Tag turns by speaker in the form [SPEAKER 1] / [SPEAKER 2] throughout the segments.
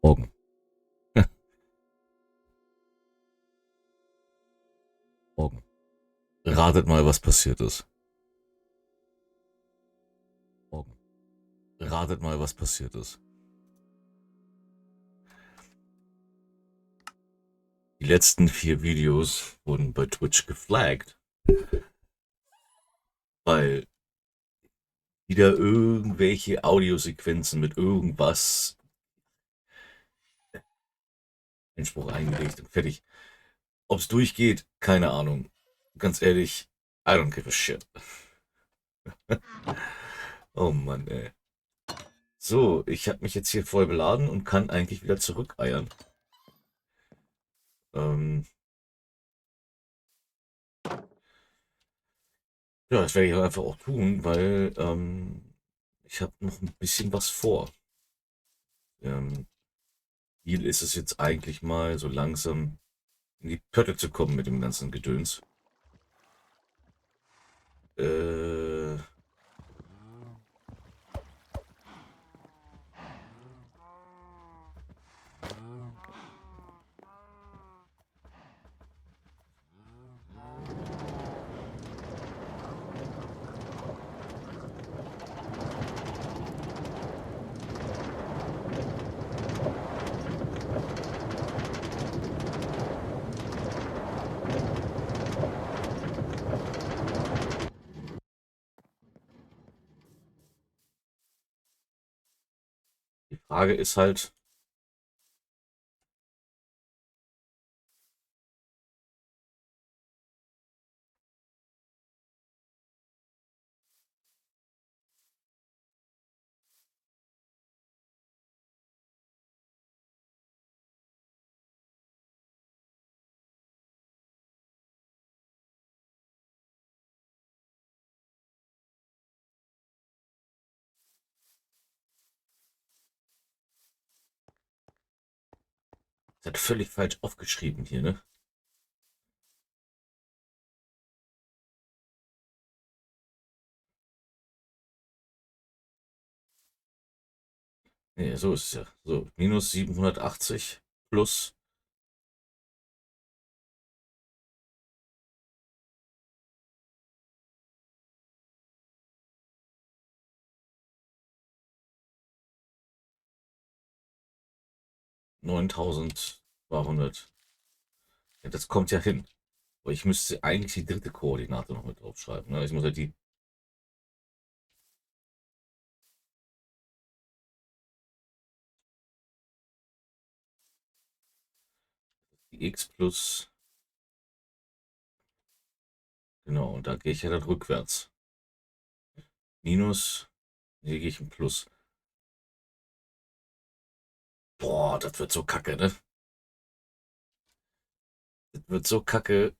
[SPEAKER 1] Morgen. Morgen. Ratet mal, was passiert ist. Morgen. Ratet mal, was passiert ist. Die letzten 4 Videos wurden bei Twitch geflaggt, weil wieder irgendwelche Audiosequenzen mit irgendwas Einspruch eingelegt und fertig. Ob's durchgeht, keine Ahnung. Ganz ehrlich, I don't give a shit. Oh Mann, ey. So, ich habe mich jetzt hier voll beladen und kann eigentlich wieder zurückeiern. Ähm, ja, das werde ich auch einfach auch tun, weil ich habe noch ein bisschen was vor. Ziel ist es jetzt eigentlich mal so langsam in die Pötte zu kommen mit dem ganzen Gedöns. Äh, Die Frage ist halt, das hat völlig falsch aufgeschrieben hier, ne? Nee, so ist es ja. So, minus 780 plus 9200. Ja, das kommt ja hin. Aber ich müsste eigentlich die dritte Koordinate noch mit draufschreiben. Ne? Ich muss halt die x plus, genau, und da gehe ich ja dann rückwärts. Minus, hier gehe ich ein Plus. Boah, das wird so kacke, ne? Das wird so kacke.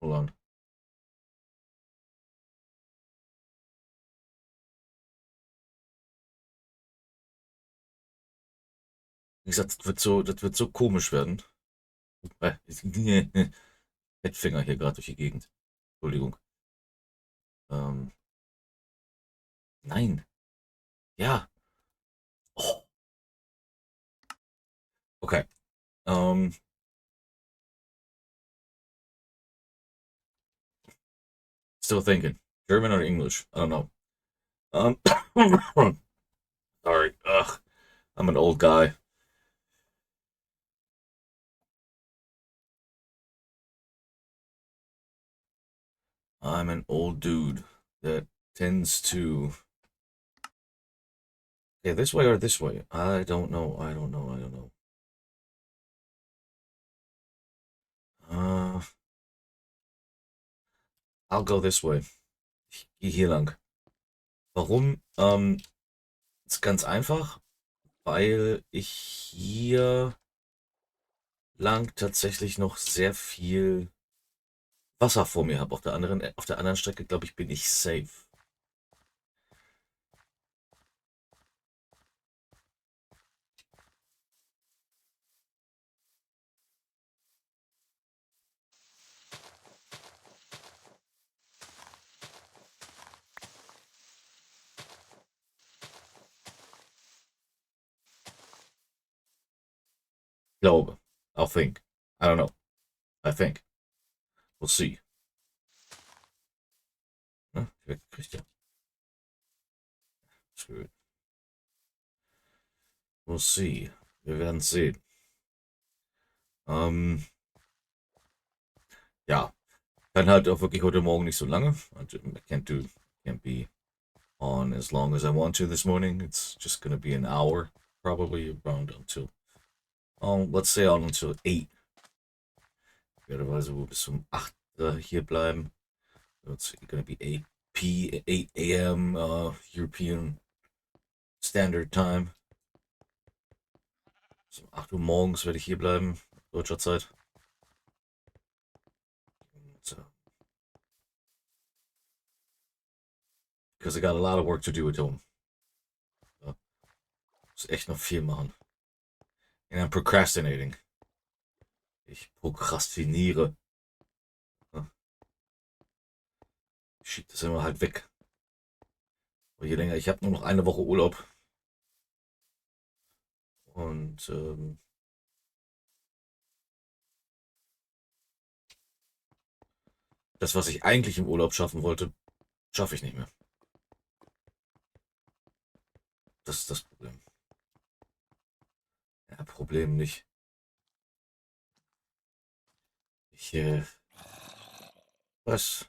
[SPEAKER 1] Hold. Wie gesagt, das wird so komisch werden. Fettfinger hier gerade durch die Gegend. Entschuldigung. Ähm, nein. Ja. Oh, okay. Ähm, still thinking. German or English? I don't know. Um, sorry. Ugh, I'm an old guy. I'm an old dude that tends to. Yeah, this way or this way? I don't know. I don't know. I don't know. Uh, I'll go this way. Ich gehe hier lang. Warum? Ist ganz einfach. weil ich hier lang tatsächlich noch sehr viel Wasser vor mir habe. Auf der anderen Strecke, glaube ich, bin ich safe. Glaube. I think. I don't know. I think. We'll see. Ne? Kriegt ja. Schön. We'll see. Wir werden sehen. Ähm, ja. Dann halt auch wirklich heute Morgen nicht so lange. Can't be on as long as I want to this morning. It's just gonna be an hour, probably around until, let's say on until 8. Ich werde also bis um 8 hier bleiben. So it's gonna be 8 a.m. European Standard Time. So um 8 Uhr morgens werde ich hier bleiben, deutscher Zeit. So, because I got a lot of work to do at home. So, muss echt noch viel machen. And I'm procrastinating. Ich prokrastiniere. Ich schiebe das immer halt weg. Aber je länger, ich habe nur noch eine Woche Urlaub. Und das, was ich eigentlich im Urlaub schaffen wollte, schaffe ich nicht mehr. Das ist das Problem. Ja, Problem nicht. Ich, was?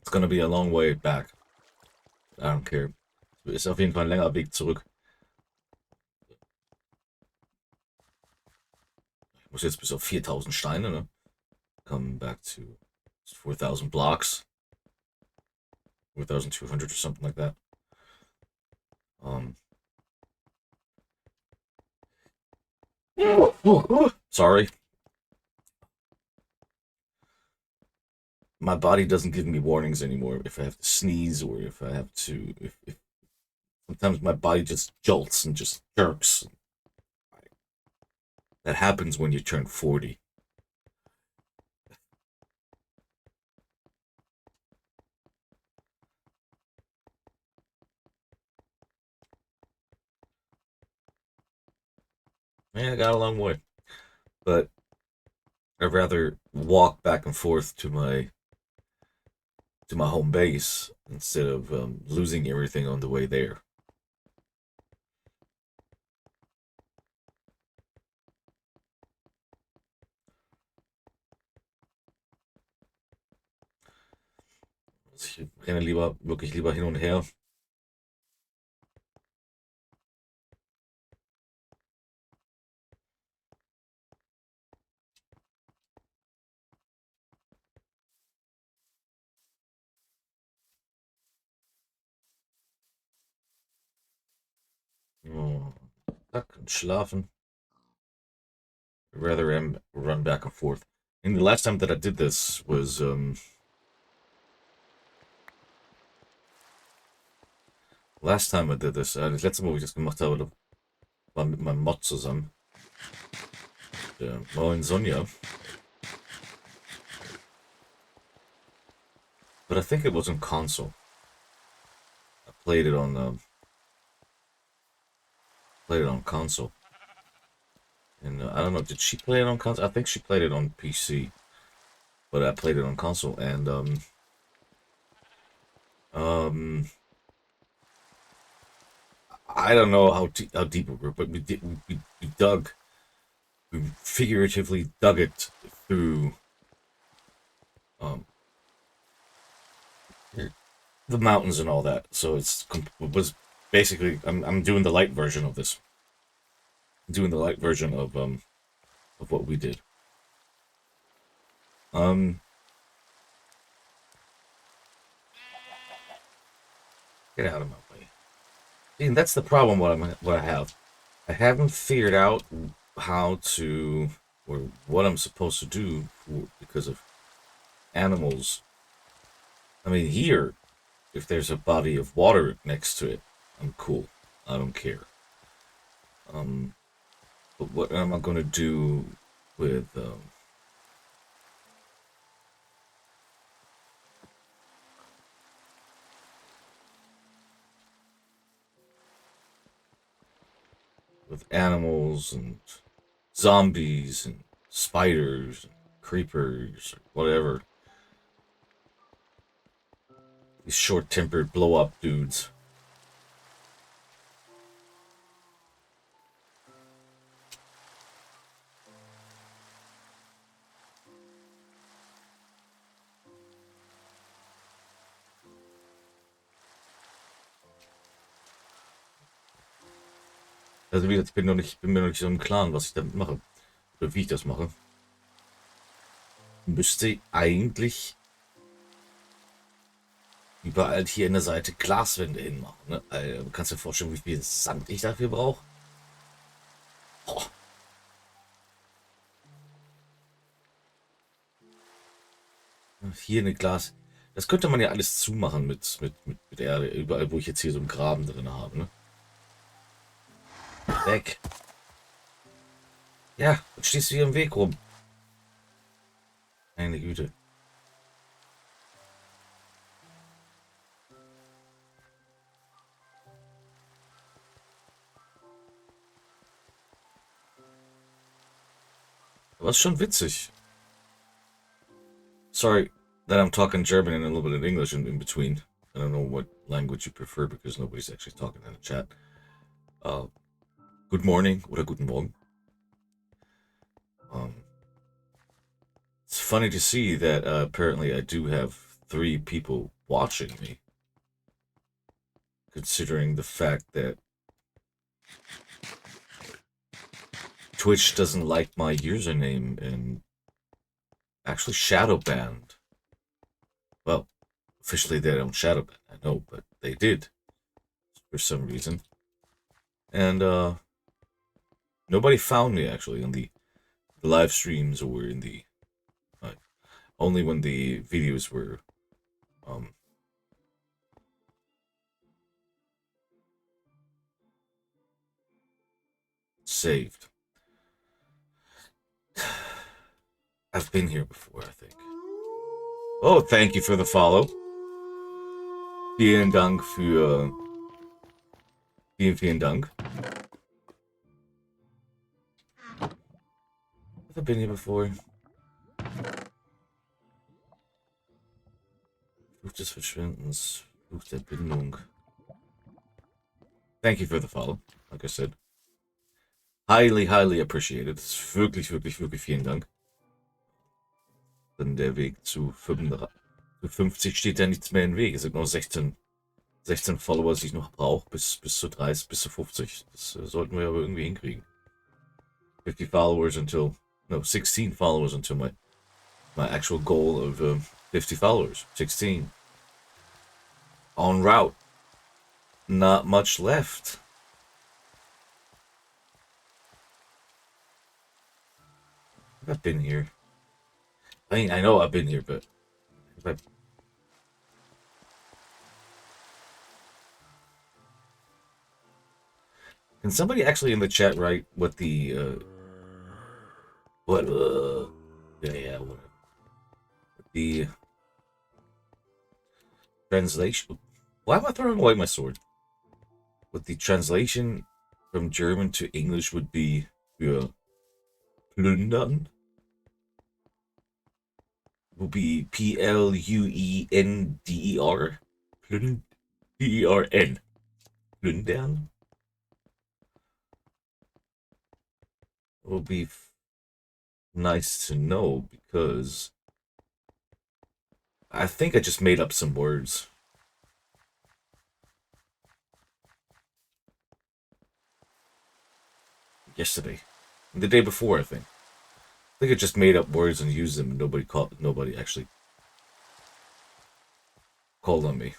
[SPEAKER 1] It's gonna be a long way back. I don't care. Ist auf jeden Fall ein längerer Weg zurück. Ich muss jetzt bis auf 4000 Steine, ne? Come back to 4000 blocks. 4200 or something like that. Sorry. My body doesn't give me warnings anymore if I have to sneeze or if I have to. If sometimes my body just jolts and just jerks. That happens when you turn 40. Yeah, I got a long way, but I'd rather walk back and forth to my home base instead of losing everything on the way there. Ich renne wirklich lieber hin und her. Oh, zack, und schlafen. I'd rather run back and forth. And the last time that I did this was last time I did this, das letzte Mal, wo ich das gemacht habe, war mit meinem Mod zusammen. Der neuen Sonja. But I think it was on console. I played it on console. And I don't know, did she play it on console? I think she played it on PC. But I played it on console and um I don't know how deep we were, but we dug, we figuratively dug it through um, the mountains and all that. So it was basically I'm doing the light version of this. I'm doing the light version of what we did. Um, get out of my way. See, and that's the problem. What I have. I haven't figured out how to or what I'm supposed to do because of animals. I mean, here, if there's a body of water next to it, I'm cool. I don't care. Um, but what am I going to do with animals and zombies and spiders and creepers or whatever? These short-tempered blow-up dudes. Also wie gesagt, bin mir noch nicht so im Klaren, was ich damit mache. Oder wie ich das mache. Müsste eigentlich überall hier in der Seite Glaswände hinmachen. Ne? Also, du kannst dir vorstellen, wie viel Sand ich dafür brauche. Oh, hier eine Glas. Das könnte man ja alles zumachen mit Erde. Überall, wo ich jetzt hier so einen Graben drin habe. Ne? Weg. Ja, jetzt stehst du hier im Weg rum. Meine Güte. Aber ist schon witzig. Sorry that I'm talking German and a little bit of English in between. I don't know what language you prefer because nobody's actually talking in the chat. Good morning oder guten Morgen. It's funny to see that apparently I do have 3 people watching me. Considering the fact that Twitch doesn't like my username and actually shadow banned. Well, officially they don't shadow ban, I know, but they did for some reason. And nobody found me actually on the live streams or in the only when the videos were saved. I've been here before, I think. Oh, thank you for the follow. Vielen Dank für vielen Dank. I've been here before. Fluch des Verschwindens, Fluch der Bindung. Thank you for the follow, like I said. Highly, highly appreciated. Wirklich, wirklich, wirklich vielen Dank. Denn der Weg zu 50 steht ja nichts mehr im Weg. Es sind nur 16 Follower, die ich noch brauche, bis zu 30, bis zu 50. Das sollten wir aber irgendwie hinkriegen. 50 followers until, no, 16 followers until my actual goal of 50 followers. 16. En route. Not much left. I've been here. I mean, I know I've been here, but can somebody actually in the chat write what the what yeah whatever the translation? Why am I throwing away my sword? What the translation from German to English would be für plündern? Would be Pluender. Plündern. Plündern. will be nice to know because I think I just made up some words. Yesterday. The day before, I think. I think I just made up words and used them and nobody actually called on me.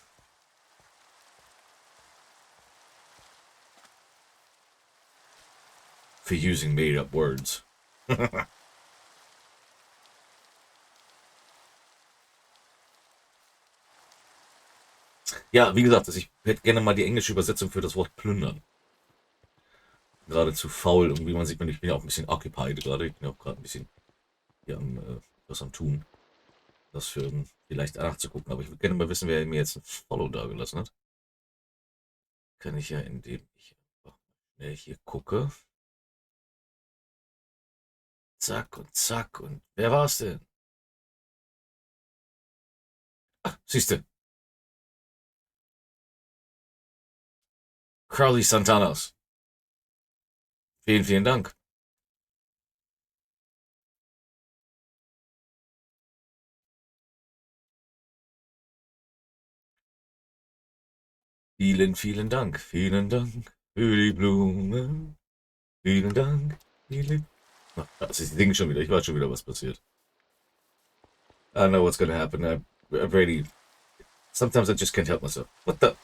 [SPEAKER 1] For using made up words. Ja, wie gesagt, ich hätte gerne mal die englische Übersetzung für das Wort plündern. Gerade zu faul, irgendwie man sieht, ich bin ja auch ein bisschen occupied gerade. Ich bin ja auch gerade ein bisschen hier was am tun. Das für vielleicht nachzugucken. Aber ich würde gerne mal wissen, wer mir jetzt ein Follow da gelassen hat. Kann ich ja, indem ich einfach schnell hier gucke. Zack und zack. Und wer war es denn? Ach, siehste. Crowley Santanas. Vielen, vielen Dank. Vielen, vielen Dank. Vielen Dank für die Blumen. Vielen Dank. Vielen. Ach, das ist die Dinge schon wieder. Ich weiß schon wieder, was passiert. I know what's gonna happen. I really. Sometimes I just can't help myself. What the?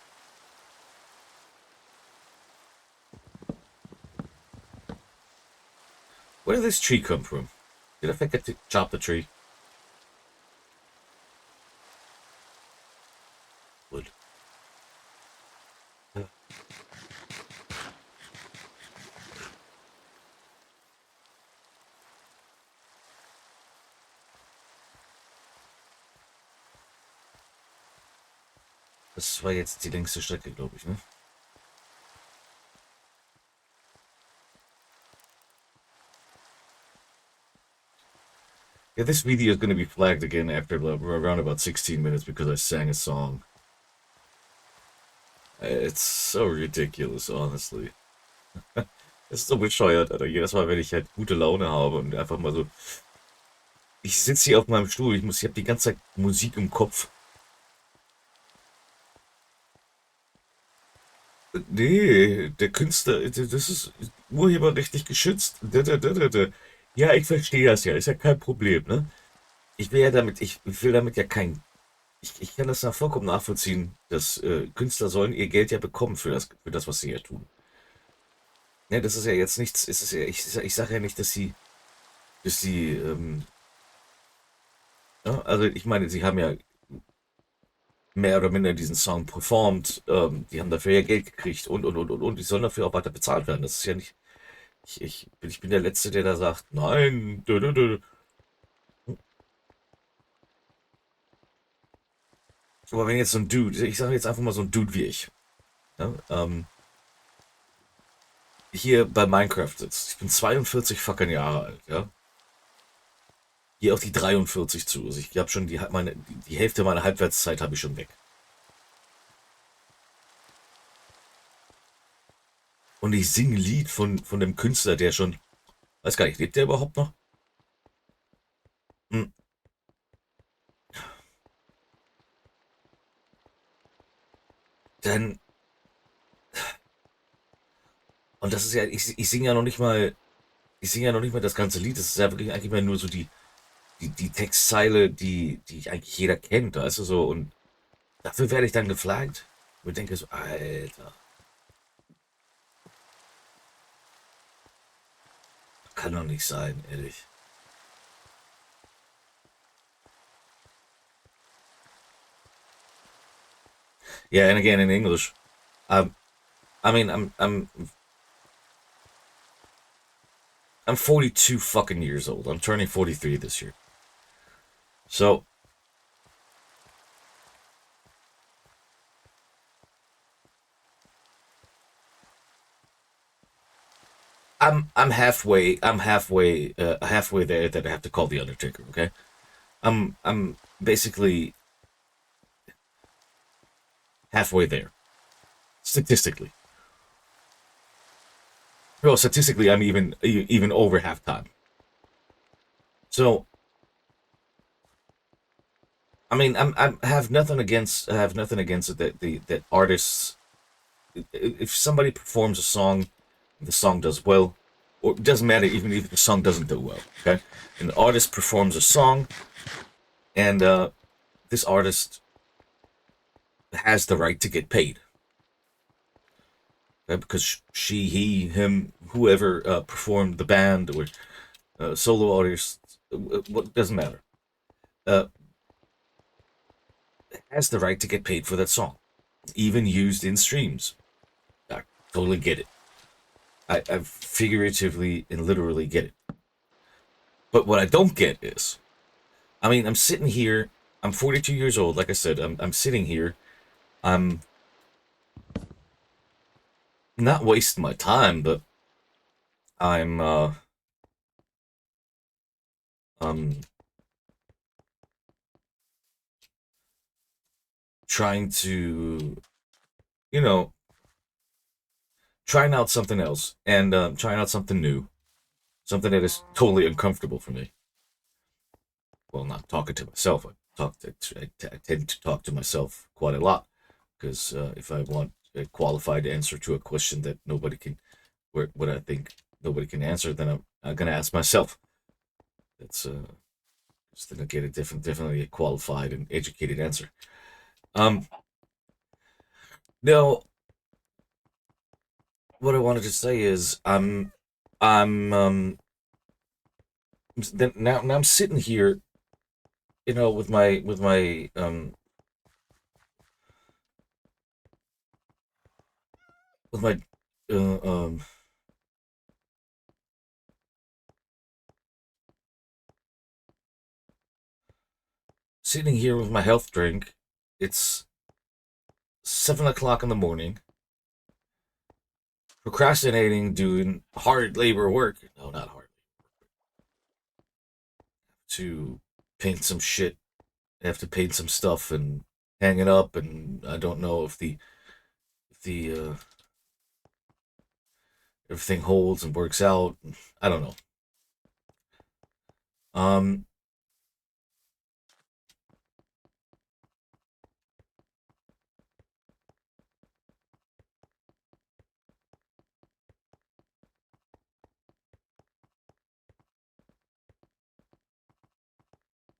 [SPEAKER 1] Where did this tree come from? Did I forget to chop the tree? Wood. Das war jetzt die längste Strecke, glaube ich, ne? Yeah, this video is going to be flagged again after around about 16 minutes because I sang a song. It's so ridiculous, honestly. Es ist so bescheuert, Alter. Jedes Mal, wenn ich halt gute Laune habe und einfach mal so. Ich sitze hier auf meinem Stuhl, ich habe die ganze Zeit Musik im Kopf. Nee, der Künstler, das ist urheberrechtlich geschützt. Ja, ich verstehe das ja, ist ja kein Problem, ne? Ich will damit ja kein. Ich kann das ja vollkommen nachvollziehen, dass Künstler sollen ihr Geld ja bekommen für das, was sie ja tun. Ne, das ist ja jetzt nichts, es ist ja, ich sage ja nicht, dass sie, ja, also ich meine, sie haben ja mehr oder minder diesen Song performt, die haben dafür ja Geld gekriegt und die sollen dafür auch weiter bezahlt werden. Das ist ja nicht, ich bin der Letzte, der da sagt, nein, aber wenn jetzt so ein Dude, ich sage jetzt einfach mal so ein Dude wie ich, ja, hier bei Minecraft sitzt. Ich bin 42 fucking Jahre alt, ja. Gehe auf die 43 zu. Also ich habe schon die Hälfte meiner Halbwertszeit habe ich schon weg. Und ich singe ein Lied von dem Künstler, der schon, weiß gar nicht, lebt der überhaupt noch? Hm, dann, und das ist ja, ich singe ja noch nicht mal, ich singe ja noch nicht mal das ganze Lied. Das ist ja wirklich eigentlich mal nur so die Textzeile, die eigentlich jeder kennt, weißt du so. Und dafür werde ich dann geflaggt. Und ich denke so, Alter, kann doch nicht sein, ehrlich. Yeah, and again in English. I mean, I'm 42 fucking years old. I'm turning 43 this year. So halfway there that I have to call the Undertaker. Okay, I'm basically halfway there statistically. Well, statistically, I'm even over halftime. So, I mean, I have nothing against it that that artists, if somebody performs a song, the song does well, or it doesn't matter even if the song doesn't do well. Okay, an artist performs a song, and this artist has the right to get paid, okay? Because she, he, him, whoever performed the band or solo artist, what doesn't matter, uh, has the right to get paid for that song, even used in streams. I totally get it. I figuratively and literally get it. But what I don't get is, I mean, I'm sitting here. I'm 42 years old. Like I said, I'm sitting here. I'm not wasting my time, but I'm um trying to, you know, trying out something else and trying out something new, something that is totally uncomfortable for me. Well, not talking to myself. I tend to talk to myself quite a lot because if I want a qualified answer to a question that nobody can, what I think nobody can answer, then I'm gonna ask myself. That's just gonna get a definitely a qualified and educated answer. Um, no, what I wanted to say is I'm then now I'm sitting here, with my uh, um sitting here with my health drink. It's 7 o'clock in the morning, procrastinating, doing hard labor work. No, not hard. To paint some shit. I have to paint some stuff and hang it up, and I don't know if the everything holds and works out. I don't know. Um,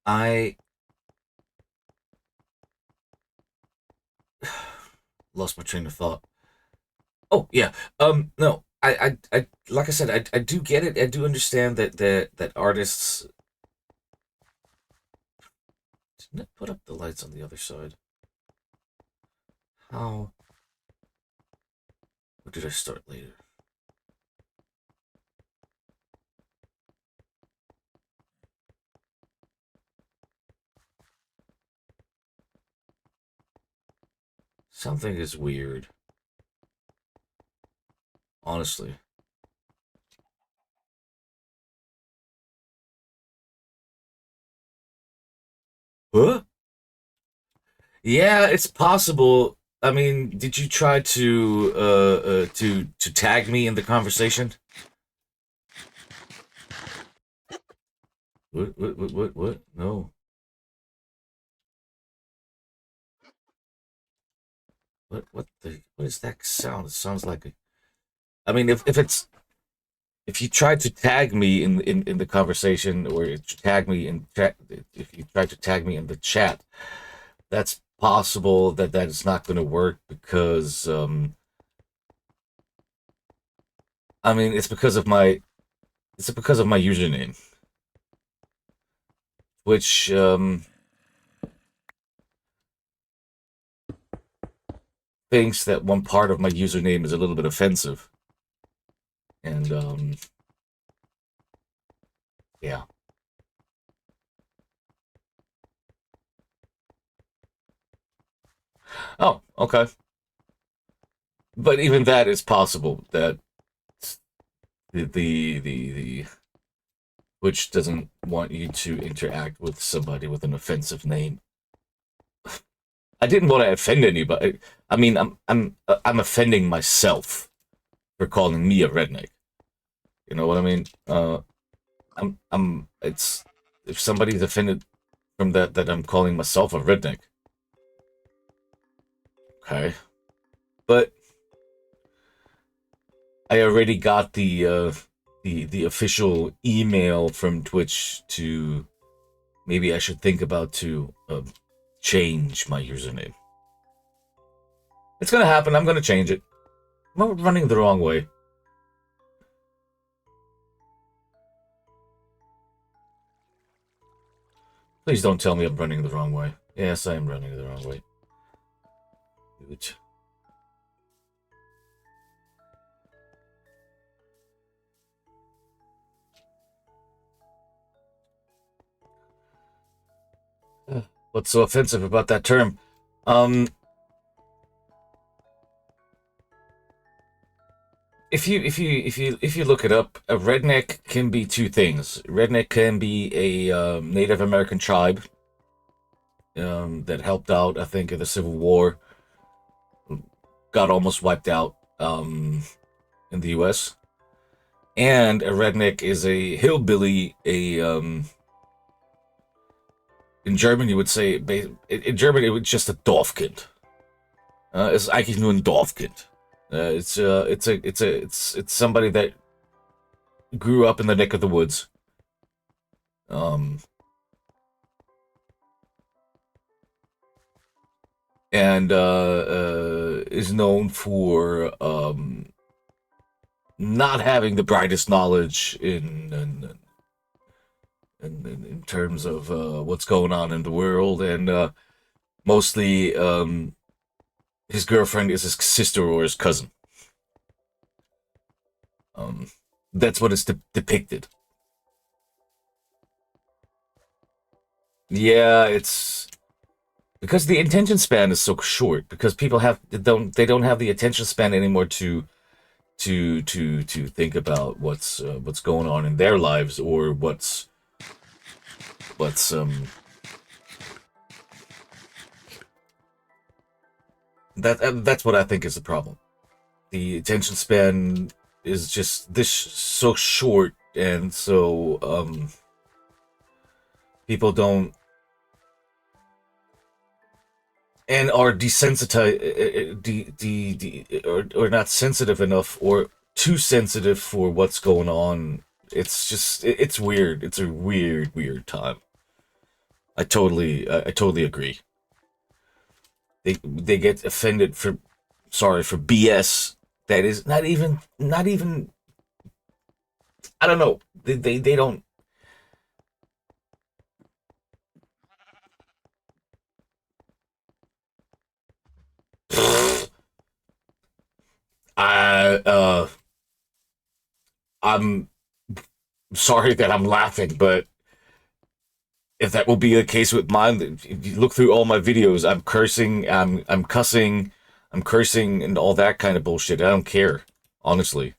[SPEAKER 1] I lost my train of thought. Oh yeah. No. Like I said, I do get it. I do understand that artists. Didn't it put up the lights on the other side? How? Or did I start later? Something is weird. Honestly. Huh? Yeah, it's possible. I mean, did you try to tag me in the conversation? What? No. What is that sound? It sounds like a, I mean, if you tried to tag me in the conversation, or tag me in chat, if you tried to tag me in the chat, that's possible that is not going to work because I mean, it's because of my username, which thinks that one part of my username is a little bit offensive, and yeah. Oh, okay. But even that is possible that the which doesn't want you to interact with somebody with an offensive name. I didn't want to offend anybody. I mean, I'm offending myself for calling me a redneck. You know what I mean? It's if somebody's offended from that I'm calling myself a redneck. Okay, but I already got the official email from Twitch to maybe I should think about to change my username. It's gonna happen. I'm gonna change it. I'm running the wrong way. Please don't tell me I'm running the wrong way. Yes, I am running the wrong way. Good. What's so offensive about that term? If you look it up, a redneck can be two things. Redneck can be a Native American tribe that helped out, I think, in the Civil War, got almost wiped out in the U.S. And a redneck is a hillbilly. In German, you would say in German it would just a Dorfkind. It's eigentlich nur ein Dorfkind. It's somebody that grew up in the neck of the woods. Um, and is known for not having the brightest knowledge in terms of what's going on in the world, and mostly his girlfriend is his sister or his cousin. Um, that's what is depicted. Yeah, it's because the attention span is so short. Because people don't have the attention span anymore to think about what's going on in their lives or what's that's what I think is the problem. The attention span is just this so short, and so people don't and are desensitized, or not sensitive enough, or too sensitive for what's going on. It's just it's weird. It's a weird time. I totally agree. They get offended for sorry for BS that is not even I don't know. They don't. I I'm sorry that I'm laughing, but if that will be the case with mine, if you look through all my videos, I'm cursing, I'm cussing, I'm cursing, and all that kind of bullshit. I don't care, honestly.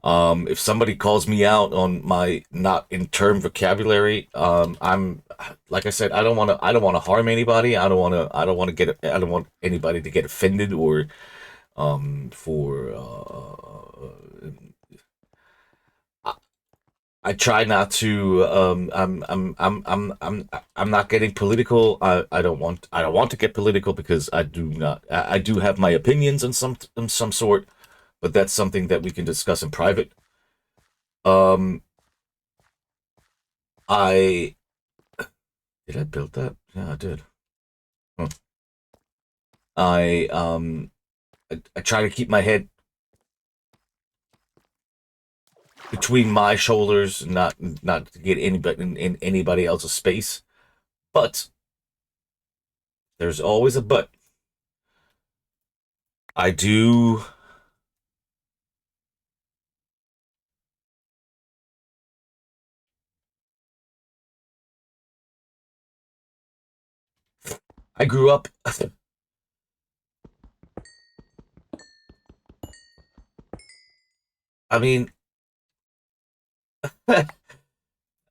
[SPEAKER 1] If somebody calls me out on my not in term vocabulary, I'm like I said, I don't want to harm anybody. I don't want anybody to get offended or for I try not to. I'm not getting political. I don't want to get political because I do not. I do have my opinions in some sort, but that's something that we can discuss in private. Um, I did I build that? Yeah, I did. Huh. I I try to keep my head between my shoulders, not to get anybody in anybody else's space. But there's always a but. I do. I grew up. I mean,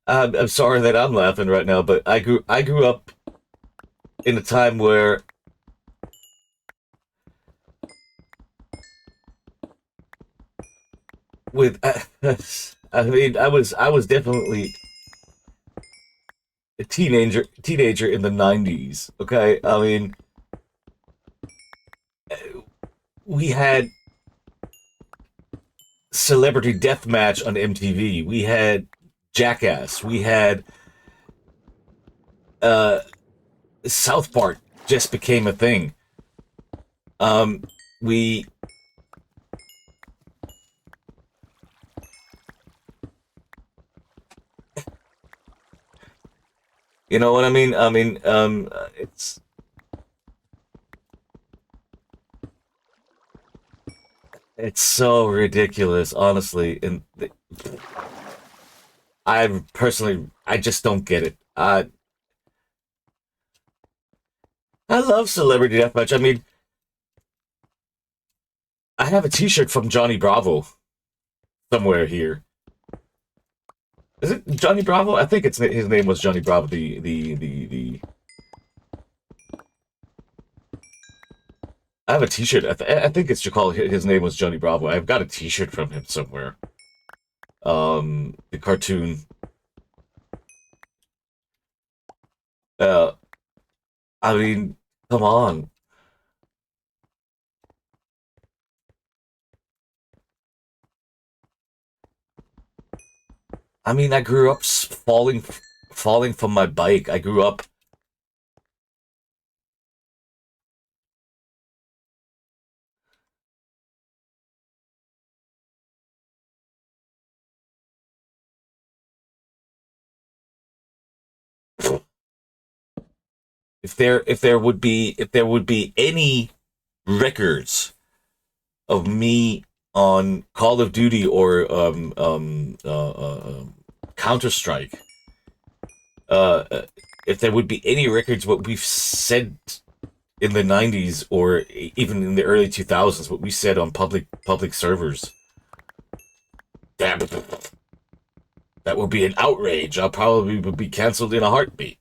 [SPEAKER 1] I'm sorry that I'm laughing right now, but I grew up in a time where with I mean, I was definitely a teenager in the 90s. Okay, I mean, we had Celebrity Deathmatch on MTV. We had Jackass. We had uh South Park just became a thing. Um, we, you know what I mean? I mean, it's so ridiculous, honestly. And I personally, I just don't get it. I love Celebrity Deathmatch. I mean, I have a T-shirt from Johnny Bravo somewhere here. Is it Johnny Bravo? I think it's his name was Johnny Bravo. The I have a T-shirt. I think it's called his name was Johnny Bravo. I've got a T-shirt from him somewhere. The cartoon. Uh, I mean, come on. I mean, I grew up falling from my bike. I grew up. If there would be any records of me on Call of Duty or Counter Strike, uh, uh, if there would be any records, what we've said in the 90s or even in the early 2000s, what we said on public servers, damn, that would be an outrage. I probably would be canceled in a heartbeat.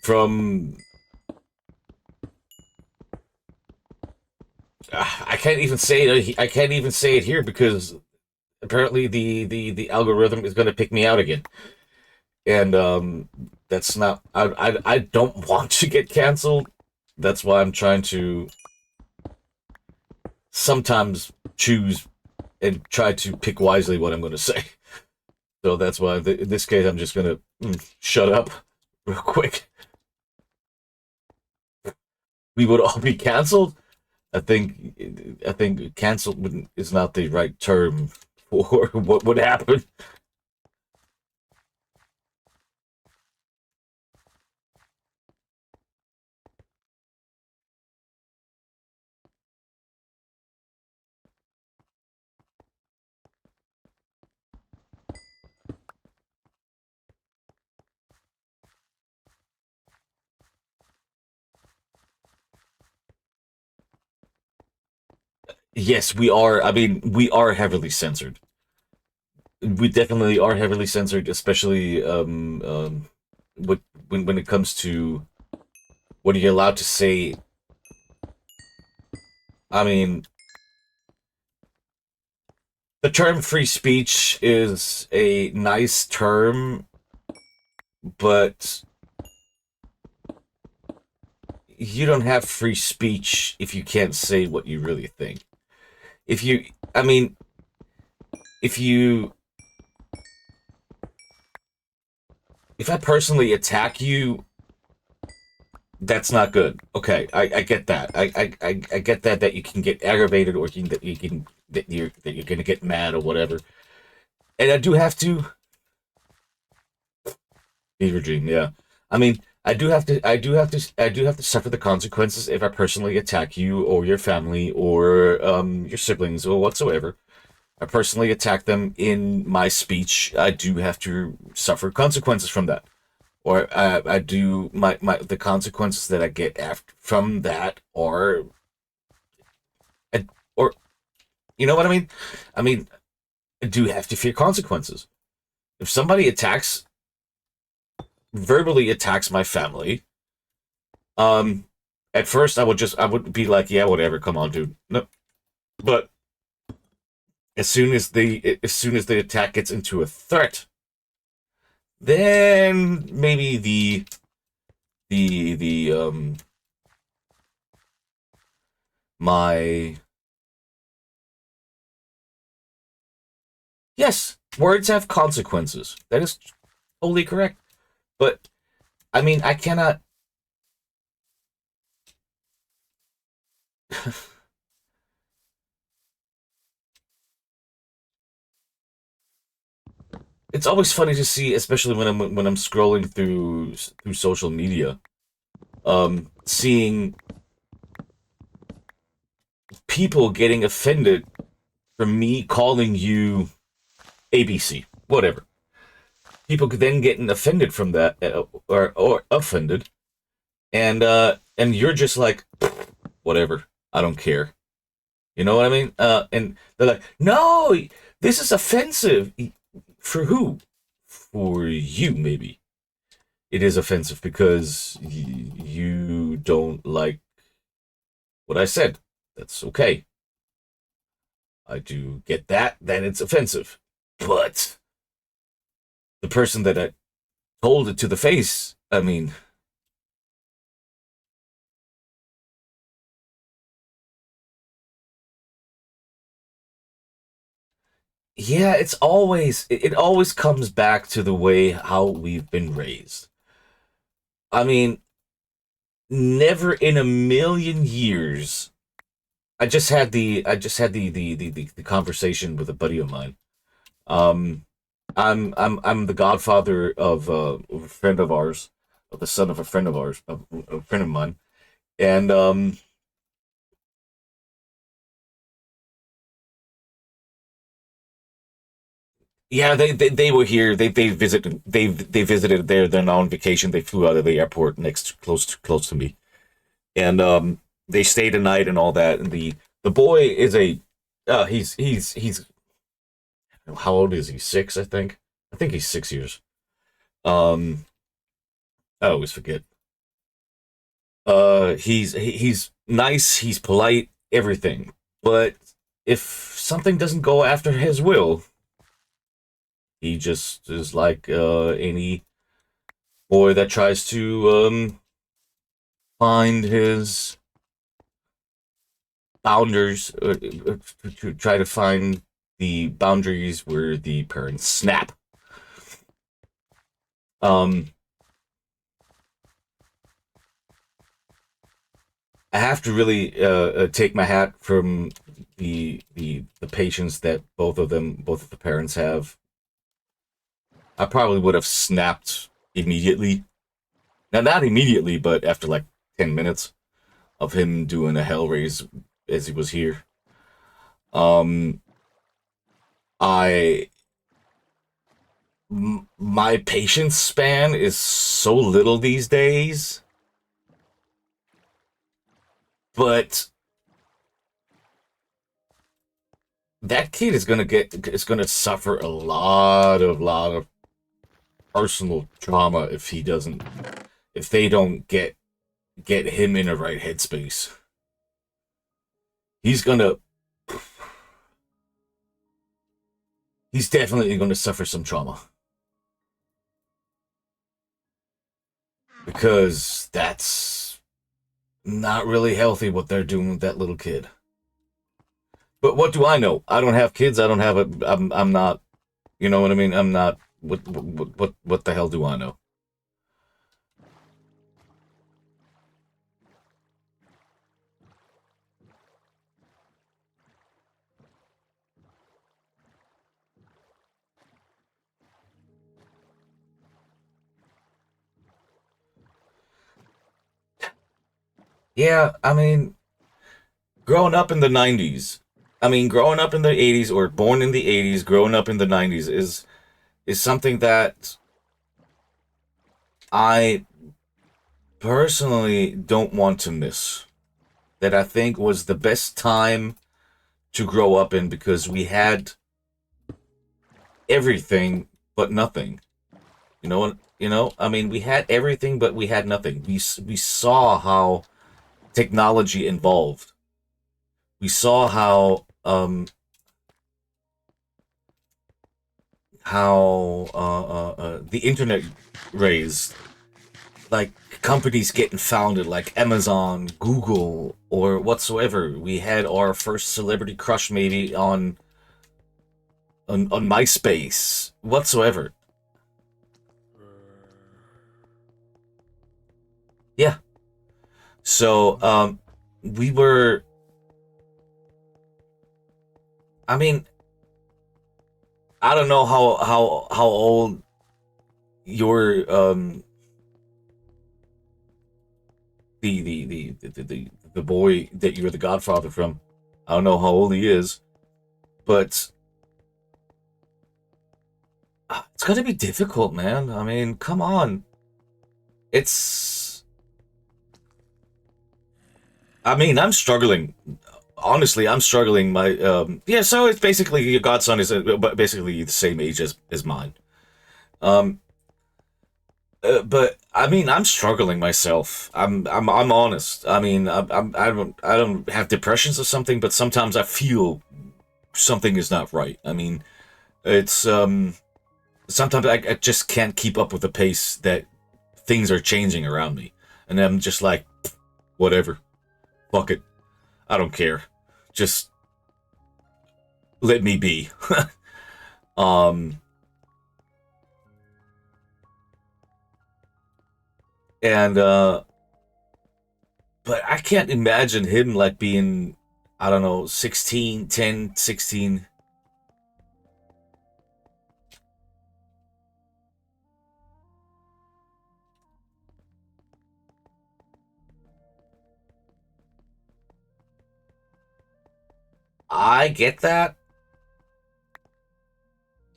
[SPEAKER 1] From I can't even say it. I can't even say it here because apparently the algorithm is going to pick me out again, and that's not. I don't want to get canceled. That's why I'm trying to sometimes choose and try to pick wisely what I'm going to say. So that's why in this case I'm just going to shut up real quick. We would all be canceled. I think canceled is not the right term for what would happen. Yes, we are. I mean, we are heavily censored. We definitely are heavily censored, especially what when it comes to what are you allowed to say. I mean, the term free speech is a nice term, but you don't have free speech if you can't say what you really think. If you, I mean, if you, if I personally attack you, that's not good. Okay, I get that. I get that you can get aggravated or that you can that you're gonna get mad or whatever. And I do have to Beaver Dream, yeah. I mean, I do have to suffer the consequences if I personally attack you or your family or your siblings or whatsoever. I personally attack them in my speech. I do have to suffer consequences from that. Or I do my the consequences that I get after from that or you know what I mean? I mean, I do have to fear consequences. If somebody verbally attacks my family, um, at first I would be like, yeah, whatever, come on, dude. No, but as soon as the attack gets into a threat, then maybe the my yes, words have consequences. That is totally correct. But I mean, I cannot. It's always funny to see, especially when I'm scrolling through social media, seeing people getting offended from me calling you ABC, whatever. People could then getting offended from that, or offended, and you're just like, whatever, I don't care. You know what I mean? And they're like, no, this is offensive. For who? For you, maybe. It is offensive because you don't like what I said. That's okay. I do get that. Then it's offensive. But the person that I told it to the face, I mean, yeah, it always comes back to the way how we've been raised. I mean, never in a million years. I just had the conversation with a buddy of mine. Um, I'm the godfather of a friend of ours, of the son of a friend of ours, a friend of mine, and yeah, they were here. They visited. They're now on vacation. They flew out of the airport next close to me, and they stayed a night and all that. And the boy is a he's how old is he? 6, I think. I think he's 6 years. Um, I always forget. He's nice. He's polite. Everything. But if something doesn't go after his will, he just is like any boy that tries to find his boundaries, to try to find the boundaries where the parents snap. Um, I have to really take my hat from the patience that both of the parents have. I probably would have snapped immediately. Now, not immediately, but after like 10 minutes of him doing a hell raise as he was here. Um, I my patience span is so little these days, but that kid is gonna suffer a lot of personal trauma if they don't get him in the right headspace. He's gonna he's definitely gonna suffer some trauma because that's not really healthy what they're doing with that little kid. But what do I know? I don't have kids. I don't have a. I'm not. You know what I mean? I'm not. What the hell do I know? Yeah, I mean, growing up in the '90s. I mean, growing up in the '80s or born in the '80s, growing up in the '90s is something that I personally don't want to miss. That I think was the best time to grow up in because we had everything but nothing. You know what? I mean, we had everything, but we had nothing. We saw how technology evolved. We saw how how the internet raised, like companies getting founded like Amazon, Google, or whatsoever. We had our first celebrity crush maybe on MySpace, whatsoever. Yeah. So we were. I mean, I don't know how old your the boy that you're the godfather from. I don't know how old he is, but it's gonna be difficult, man. I mean, come on. It's. I mean, I'm struggling. Honestly, I'm struggling. My yeah. So it's basically your godson is basically the same age as mine. Um, but I mean, I'm struggling myself. I'm honest. I mean, I don't have depressions or something, but sometimes I feel something is not right. I mean, it's sometimes I just can't keep up with the pace that things are changing around me, and I'm just like, whatever, fuck it, I don't care, just let me be. um, and but I can't imagine him like being, I don't know, 16, 10, 16. I get that.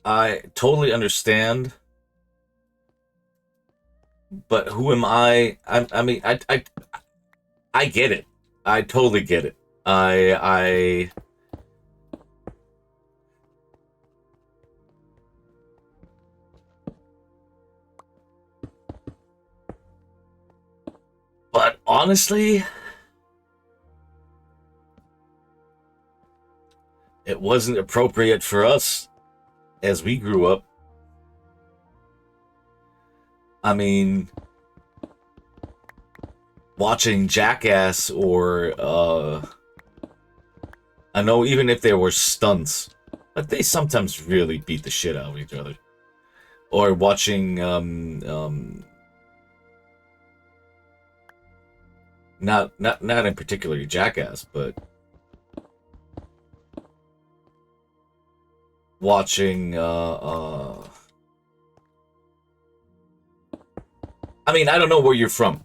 [SPEAKER 1] I totally understand. But who am I? I mean, I get it. I totally get it. I but honestly, it wasn't appropriate for us as we grew up. I mean, watching Jackass or I know even if there were stunts, but they sometimes really beat the shit out of each other. Or watching not in particular Jackass, but watching I mean, I don't know where you're from,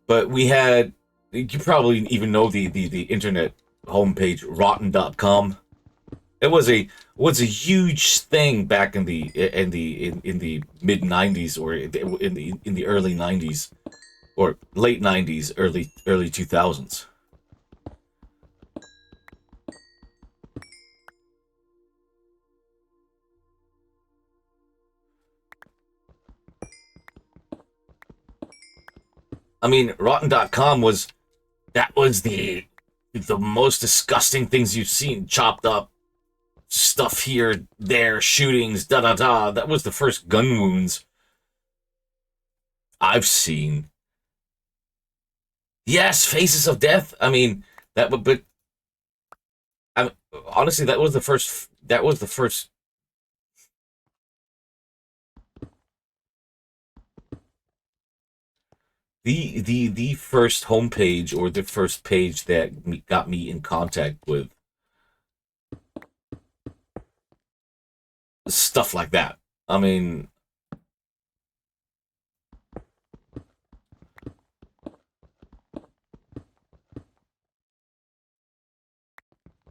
[SPEAKER 1] but we had, you probably even know the internet homepage rotten.com. It was a huge thing back in the mid 90s, or in the early 90s, or late 90s, early 2000s. I mean, rotten.com was, that was the most disgusting things you've seen, chopped up stuff here, there, shootings, da da da. That was the first gun wounds I've seen. Yes, Faces of Death. I mean, that would, but I, honestly, that was the first. That was the first. The first homepage, or the first page that got me in contact with stuff like that. I mean,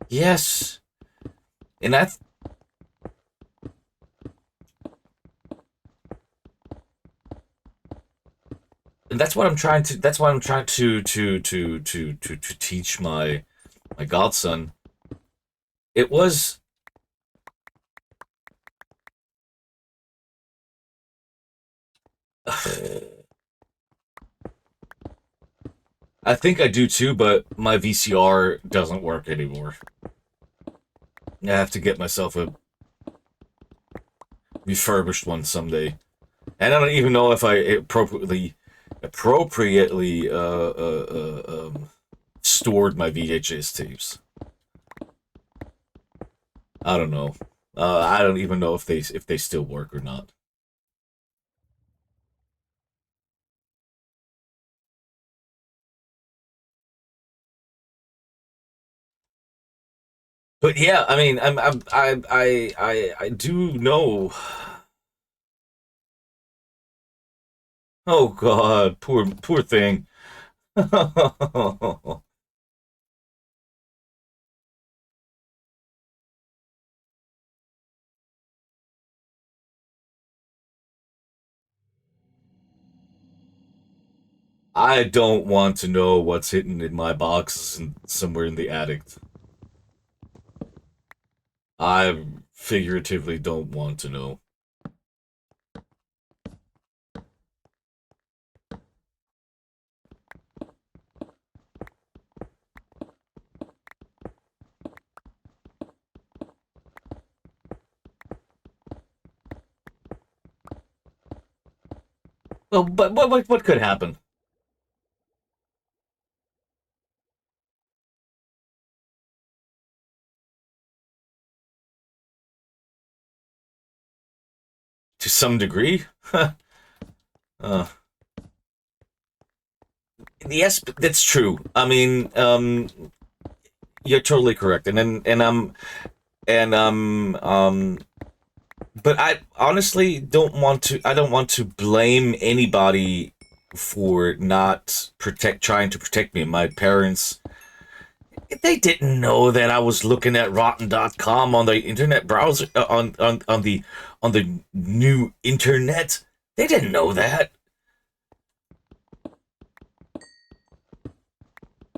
[SPEAKER 1] yes, and that's what I'm trying to. That's what I'm trying to teach my godson. It was. I think I do too, but my VCR doesn't work anymore. I have to get myself a refurbished one someday. And I don't even know if I appropriately stored my VHS tapes. I don't know. I don't even know if they still work or not. But yeah, I mean, I do know. Oh God, poor thing. I don't want to know what's hidden in my boxes somewhere in the attic. I figuratively don't want to know. Well, but what could happen to some degree? uh, yes, that's true. I mean, you're totally correct, and but I honestly don't want to. I don't want to blame anybody for not trying to protect me. My parents, they didn't know that I was looking at rotten.com on the internet browser on the new internet. They didn't know that.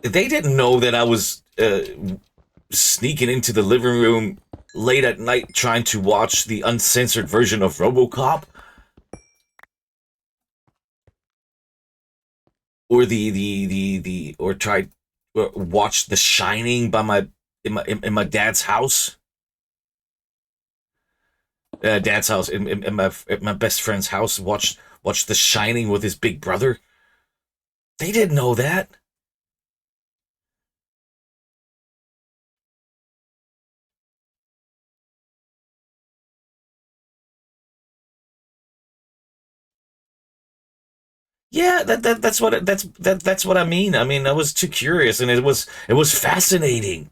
[SPEAKER 1] They didn't know that I was sneaking into the living room late at night trying to watch the uncensored version of RoboCop or the or try watch The Shining by my in my dad's house. Dad's house in my at my best friend's house. Watch The Shining with his big brother. They didn't know that. Yeah, that's what I mean. I mean, I was too curious, and it was fascinating.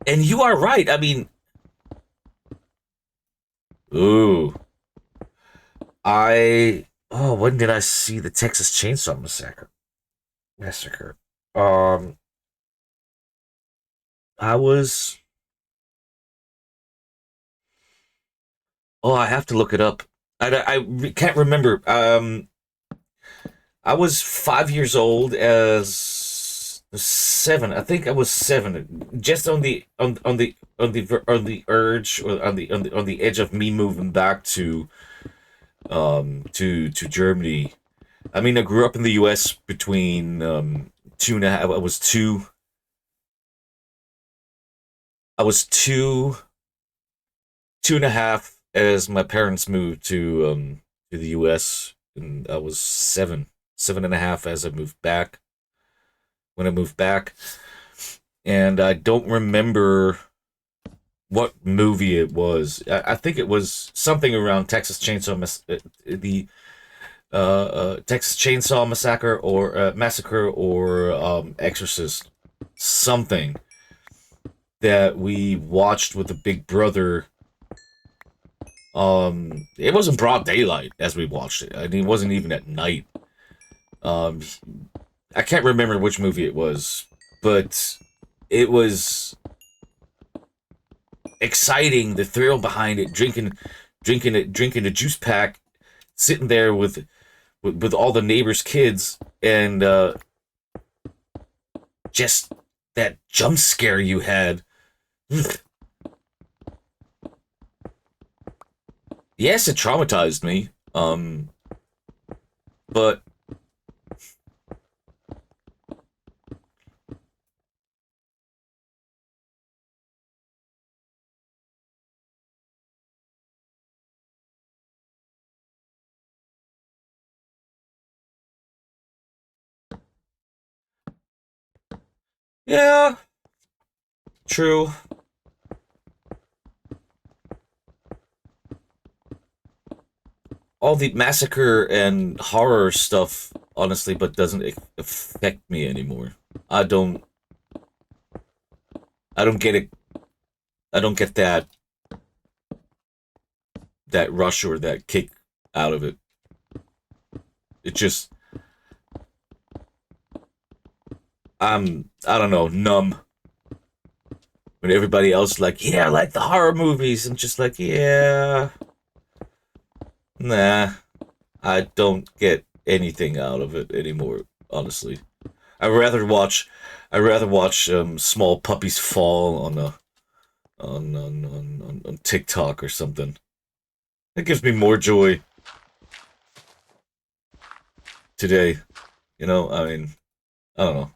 [SPEAKER 1] And you are right. I mean, ooh, when did I see the Texas Chainsaw Massacre? Massacre. Um, I was. Oh, I have to look it up. Can't remember. I was 5 years old as seven. I think I was seven, just on the urge or on the edge of me moving back to Germany. I mean, I grew up in the U.S. between two and a half. I was two and a half as my parents moved to the U.S. and I was seven and a half as I moved back. When I moved back, and I don't remember what movie it was. I think it was something around the Texas Chainsaw Massacre or Exorcist, something that we watched with the big brother. It wasn't broad daylight as we watched it. I mean, it wasn't even at night. Um, I can't remember which movie it was, but it was exciting. The thrill behind it, drinking a juice pack, sitting there with all the neighbors' kids, and just that jump scare you had. Yes, it traumatized me. But Yeah, true. All the massacre and horror stuff, honestly, but doesn't affect me anymore. I don't. I don't get it. I don't get that rush or that kick out of it. It just. I don't know, numb. When everybody else like, yeah, I like the horror movies, and just like, yeah, nah, I don't get anything out of it anymore. Honestly, I rather watch, I rather watch small puppies fall on a on TikTok or something. It gives me more joy today. You know, I mean, I don't know.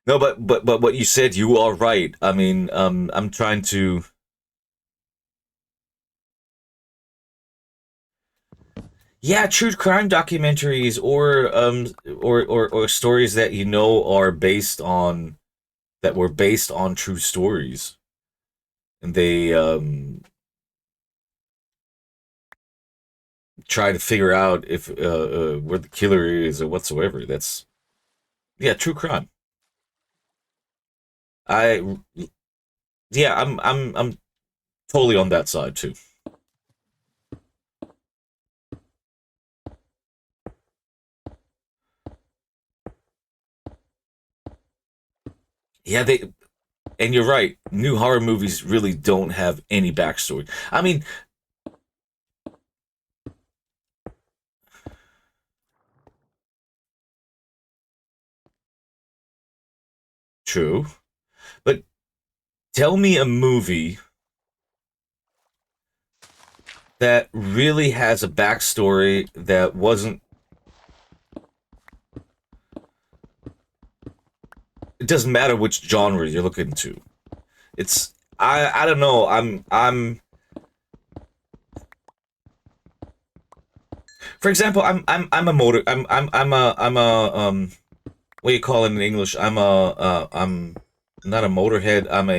[SPEAKER 1] No, but what you said, you are right. I mean, I'm trying to. Yeah, true crime documentaries or stories that you know are based on that were based on true stories, and they try to figure out if where the killer is or whatsoever. That's yeah, true crime. I yeah, I'm totally on that side too. Yeah, they and you're right. New horror movies really don't have any backstory. I mean, true, but tell me a movie that really has a backstory that wasn't. It doesn't matter which genre you're looking to. It's I don't know. I'm for example, I'm a motor. I'm a what do you call it in English? I'm not a motorhead. I'm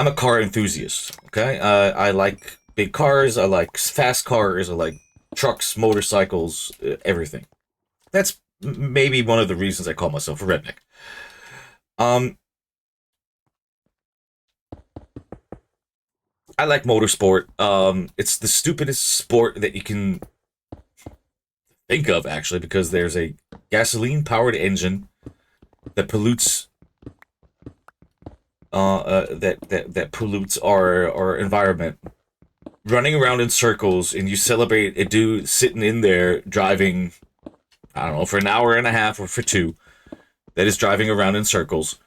[SPEAKER 1] a car enthusiast. Okay, I like big cars. I like fast cars. I like trucks, motorcycles, everything. That's maybe one of the reasons I call myself a redneck. Um, I like motorsport. It's the stupidest sport that you can think of, actually, because there's a gasoline-powered engine that pollutes that pollutes our environment, running around in circles, and you celebrate a dude sitting in there driving. I don't know, for an hour and a half or for two, that is driving around in circles.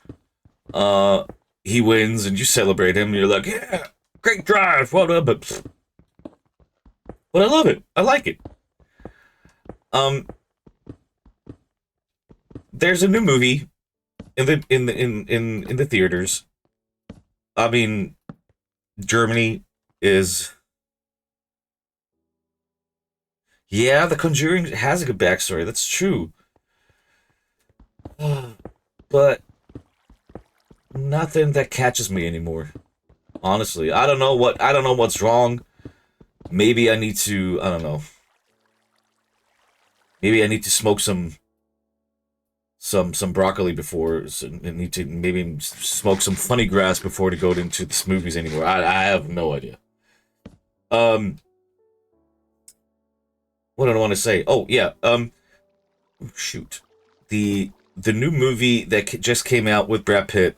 [SPEAKER 1] Uh, he wins, and you celebrate him. And you're like, yeah, great drive, well done. But I love it. I like it. Um, there's a new movie in the theaters. I mean, Germany is yeah. The Conjuring has a good backstory. That's true, but nothing that catches me anymore. Honestly, I don't know what's wrong. Maybe I need to. I don't know. Maybe I need to smoke some broccoli before. I need to maybe smoke some funny grass before to go into the movies anymore. I have no idea. Um, what did I want to say? Oh yeah. Shoot, the new movie that just came out with Brad Pitt,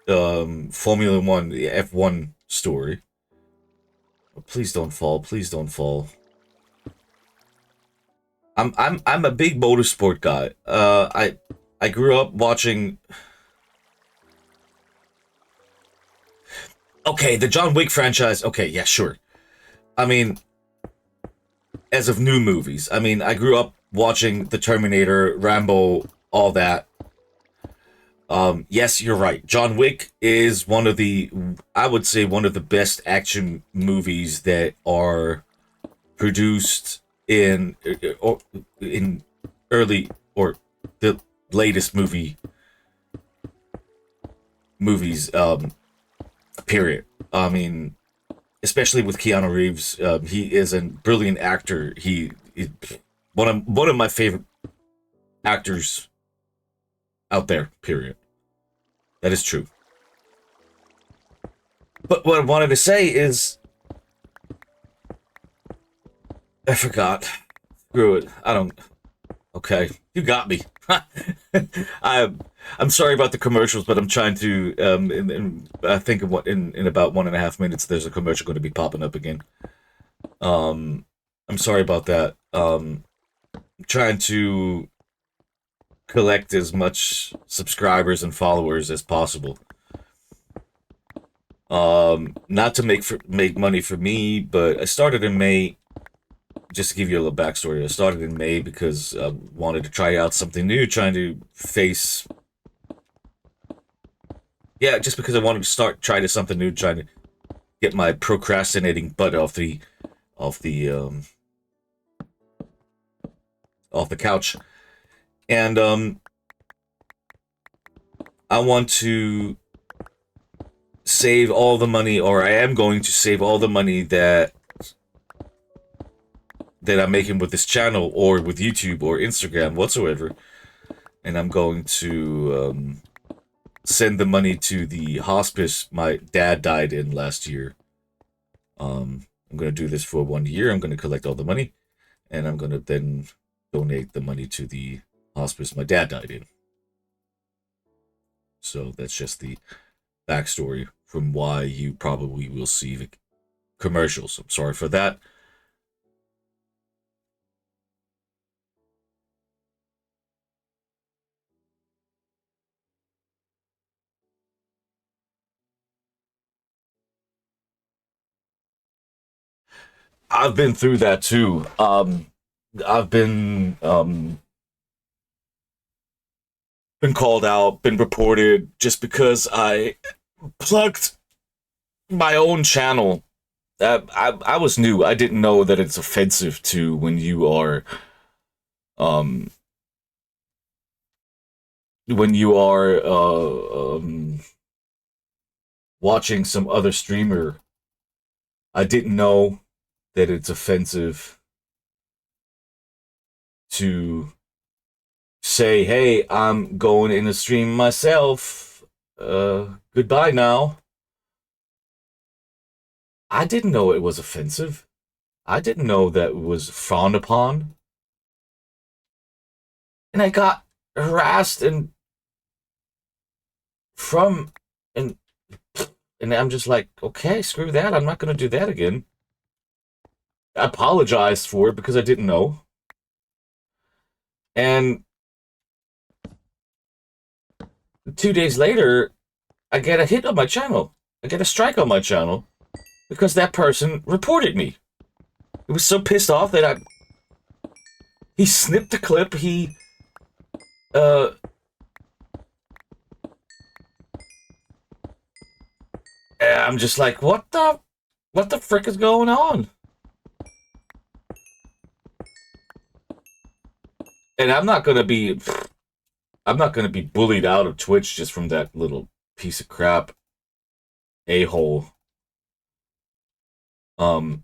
[SPEAKER 1] Formula One, the F1 story. Oh, please don't fall. Please don't fall. I'm a big motorsport guy. I grew up watching. Okay, the John Wick franchise. Okay, yeah, sure. I mean, as of new movies, I mean, I grew up watching The Terminator, Rambo, all that. Yes, you're right. John Wick is one of the, I would say, one of the best action movies that are produced or in early or the latest movies period. I mean, especially with Keanu Reeves, he is a brilliant actor. He one of my favorite actors out there. Period. That is true. But what I wanted to say is, I forgot. Screw it. I don't. Okay, you got me. I I'm sorry about the commercials, but I'm trying to. I think in about 1.5 minutes, there's a commercial going to be popping up again. I'm sorry about that. I'm trying to collect as much subscribers and followers as possible. Not to make money for me, but I started in May. Just to give you a little backstory, I started in May because I wanted to try out something new, trying to face. Yeah, just because I wanted to try to something new, trying to get my procrastinating butt off the um, off the couch, and I want to save all the money, or I am going to save all the money that I'm making with this channel or with YouTube or Instagram whatsoever, and I'm going to send the money to the hospice my dad died in last year. I'm going to do this for 1 year. I'm going to collect all the money, and I'm going to then donate the money to the hospice my dad died in. So that's just the backstory from why you probably will see the commercials. I'm sorry for that. I've been through that too. I've been called out, been reported just because I plugged my own channel. I was new. I didn't know that it's offensive to um when you are watching some other streamer. I didn't know that it's offensive to say, "Hey, I'm going in a stream myself. Goodbye now." I didn't know it was offensive. I didn't know that was frowned upon. And I got harassed from and and I'm just like, okay, screw that. I'm not going to do that again. I apologized for it because I didn't know. And 2 days later, I get a hit on my channel. I get a strike on my channel because that person reported me. He was so pissed off that he snipped the clip. Uh, I'm just like, what the frick is going on? And I'm not gonna be bullied out of Twitch just from that little piece of crap a-hole. Um,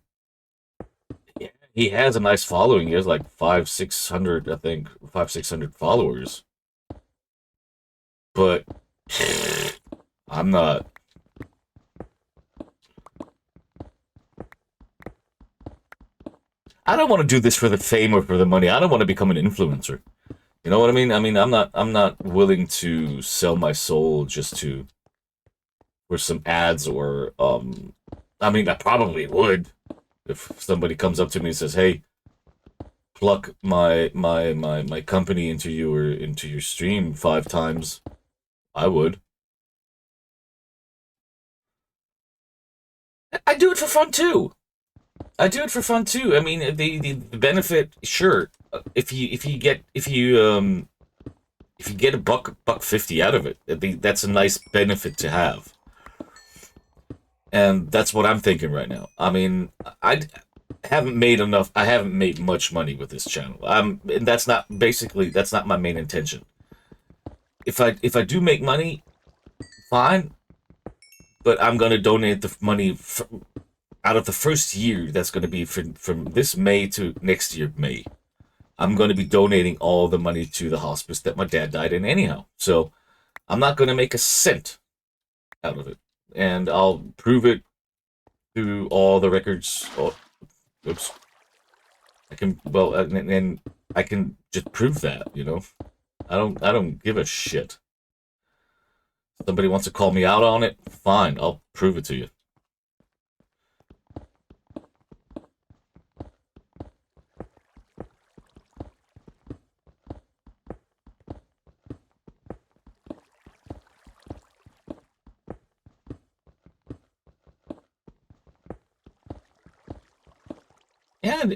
[SPEAKER 1] he has a nice following. He has like 500-600, I think, 500-600 followers. But I'm not. I don't want to do this for the fame or for the money. I don't want to become an influencer. You know what I mean? I mean, I'm not willing to sell my soul just for some ads or I mean, I probably would if somebody comes up to me and says, "Hey, pluck my company into your stream 5 times." I would. I do it for fun too. I do it for fun too. I mean, the benefit, sure. If you if you get a buck 50 out of it, that's a nice benefit to have. And that's what I'm thinking right now. I mean, I haven't made enough. I haven't made much money with this channel. And that's not my main intention. If I do make money, fine. But I'm gonna donate the money out of the first year. That's gonna be from this May to next year May. I'm gonna be donating all the money to the hospice that my dad died in anyhow. So I'm not gonna make a cent out of it, and I'll prove it through all the records. Oh, oops. I can and I can just prove that, you know. I don't give a shit. Somebody wants to call me out on it, fine, I'll prove it to you.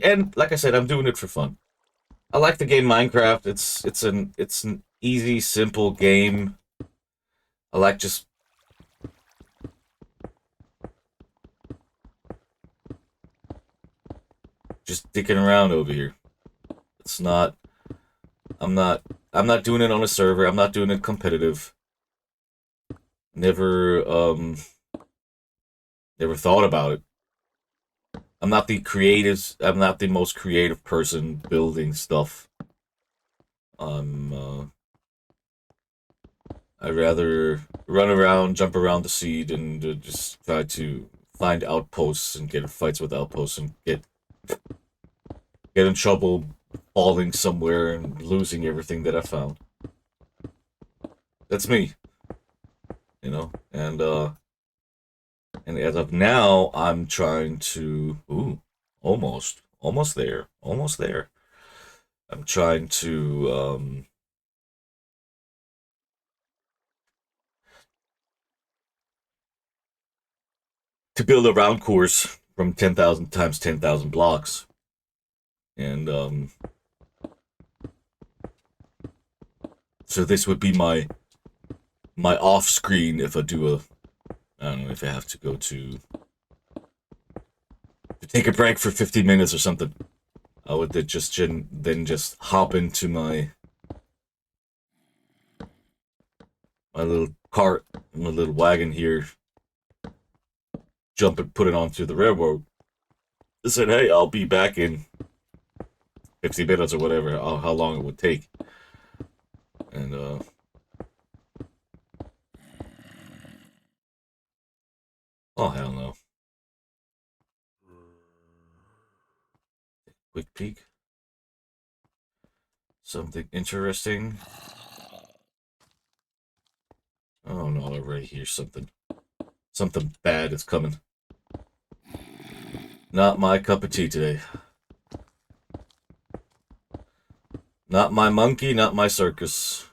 [SPEAKER 1] And like I said, I'm doing it for fun. I like the game Minecraft. It's an easy, simple game. I like just dicking around over here. It's not. I'm not. I'm not doing it on a server. I'm not doing it competitive. Never thought about it. I'm not the most creative person building stuff. I'd rather run around, jump around the seed, and just try to find outposts and get in fights with outposts and get in trouble, falling somewhere and losing everything that I found. That's me, you know. And as of now, I'm trying to almost there, almost there. I'm trying to build a round course from 10,000 times 10,000 blocks. And so this would be my off screen if I do a, I don't know, if I have to go to take a break for 50 minutes or something. I would then just hop into my little cart, my little wagon here, jump and put it onto the railroad. I said, hey, I'll be back in 50 minutes or whatever, how long it would take. And oh hell no. Quick peek. Something interesting. Oh no, I already hear something. Something bad is coming. Not my cup of tea today. Not my monkey, not my circus.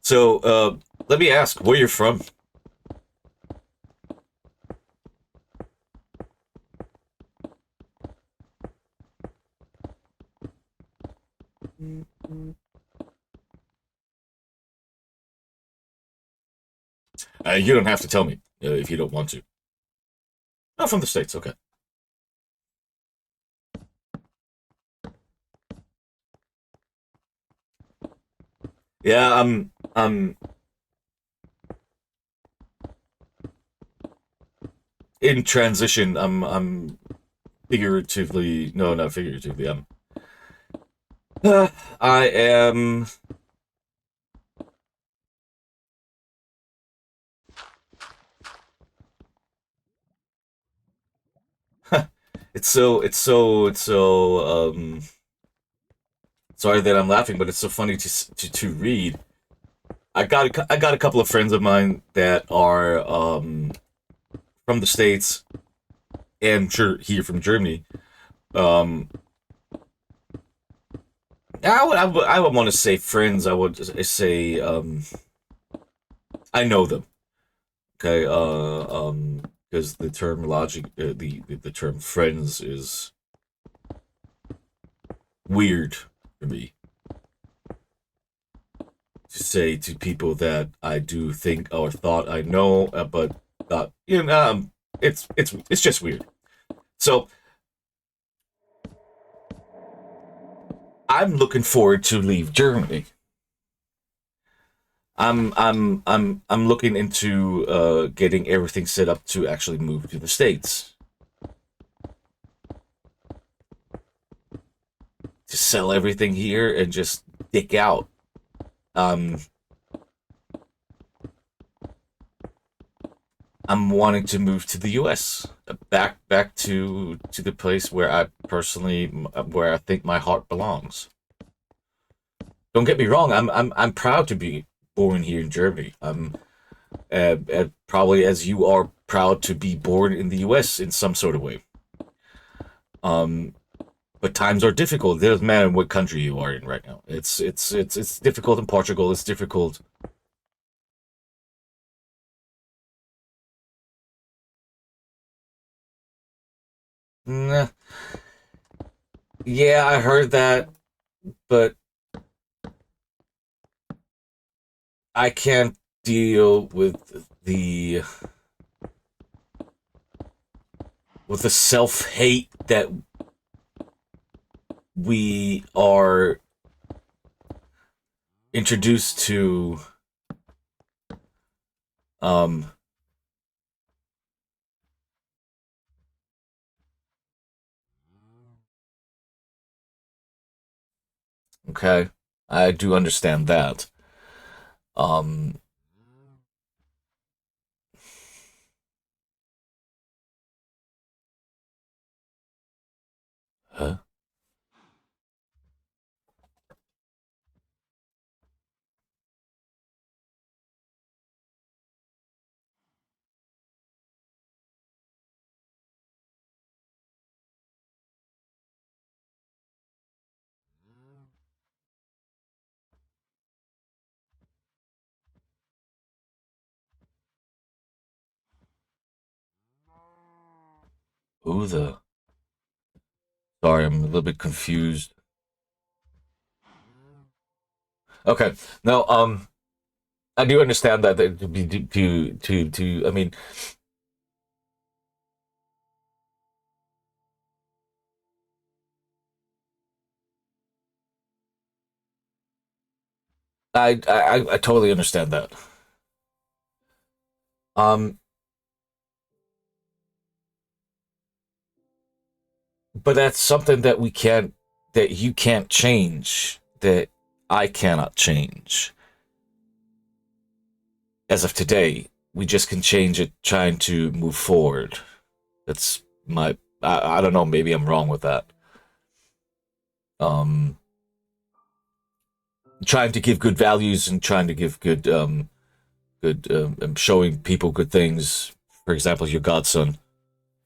[SPEAKER 1] So, let me ask, where you're from? You don't have to tell me if you don't want to. Oh, from the States, okay. Yeah, I'm in transition. I'm figuratively, no, not figuratively. I am. It's so sorry that I'm laughing, but it's so funny to read. I got a couple of friends of mine that are from the States and here from Germany. Um, I would want to say friends. I would say I know them. Okay. because the term logic, the term friends is weird for me to say to people that I do think or thought I know, but not, it's just weird. So I'm looking forward to leave Germany. I'm looking into getting everything set up to actually move to the States. To sell everything here and just dick out. I'm wanting to move to the U.S. back to the place where where I think my heart belongs. Don't get me wrong. I'm proud to be born here in Germany. I'm probably as you are proud to be born in the U.S. in some sort of way. But times are difficult. It doesn't matter what country you are in right now. It's difficult in Portugal. It's difficult. Nah. Yeah, I heard that, but I can't deal with the self-hate that we are introduced to. Okay, I do understand that. Um, huh? Who the? Sorry, I'm a little bit confused. Okay, no, I do understand that to be to. I mean, I totally understand that. Um, but that's something that that you can't change, that I cannot change. As of today, we just can change it trying to move forward. That's I don't know, maybe I'm wrong with that. Um, Trying to give good values and trying to give showing people good things. For example, your godson,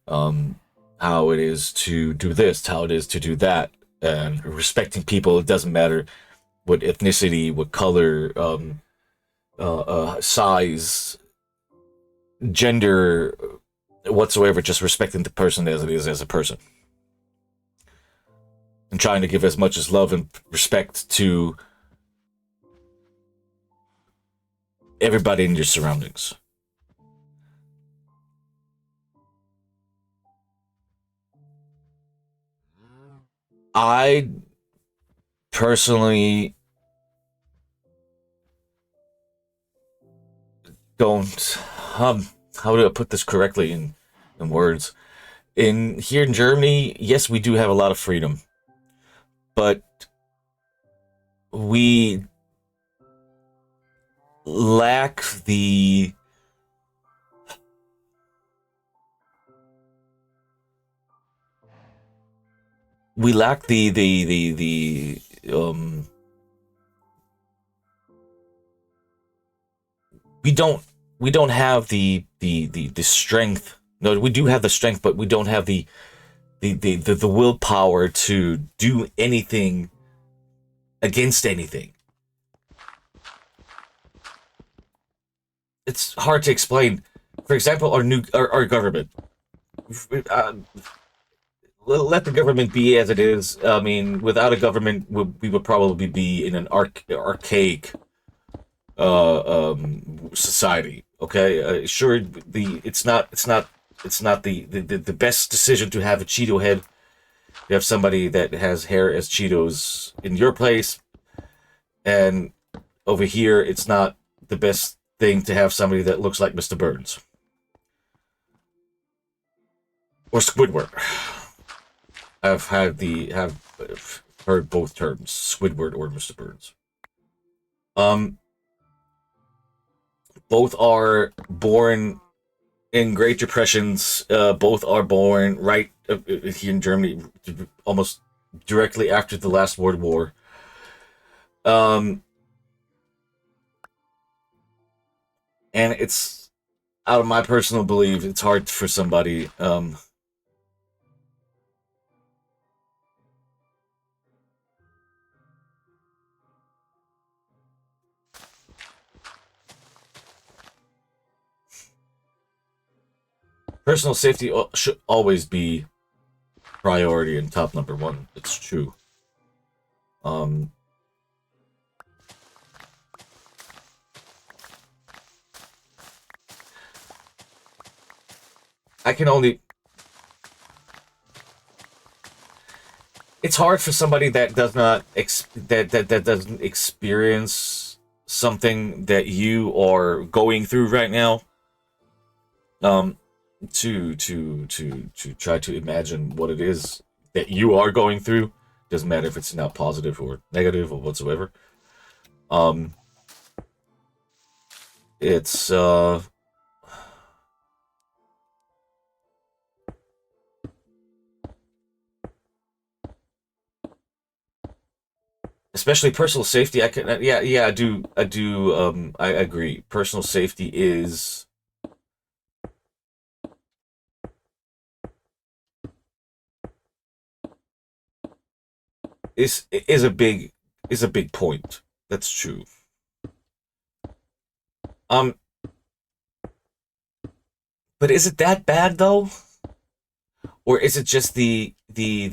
[SPEAKER 1] um, how it is to do this, how it is to do that, and respecting people. It doesn't matter what ethnicity, what color, size, gender, whatsoever. Just respecting the person as it is as a person, and trying to give as much as love and respect to everybody in your surroundings. I personally don't. How do I put this correctly in words? In here in Germany, yes, we do have a lot of freedom, but we lack the we don't we don't have the strength. No, we do have the strength, but we don't have the willpower to do anything against anything. It's hard to explain. For example, our government. Uh, let the government be as it is. I mean, without a government, we would probably be in an archaic society. Okay, sure. It's not the best decision to have a Cheeto head. You have somebody that has hair as Cheetos in your place, and over here, it's not the best thing to have somebody that looks like Mr. Burns or Squidward. Have heard both terms, Squidward or Mr. Burns. Um, both are born in Great Depressions. Both are born right here in Germany, almost directly after the last World War. Um, and it's out of my personal belief, it's hard for somebody. Personal safety should always be priority and top number one. It's true. Um, I can only. It's hard for somebody that does not that doesn't experience something that you are going through right now. Um, to try to imagine what it is that you are going through. Doesn't matter if it's not positive or negative or whatsoever. Um, it's especially personal safety. I can yeah I do I agree. Personal safety is a big point. That's true. Um, but is it that bad though, or is it just the the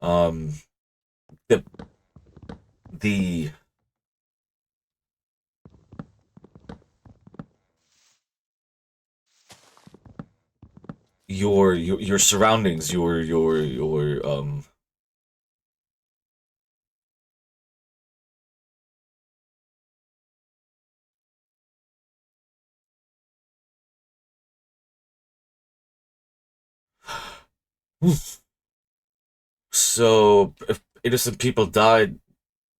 [SPEAKER 1] um the the your surroundings, your so if innocent people died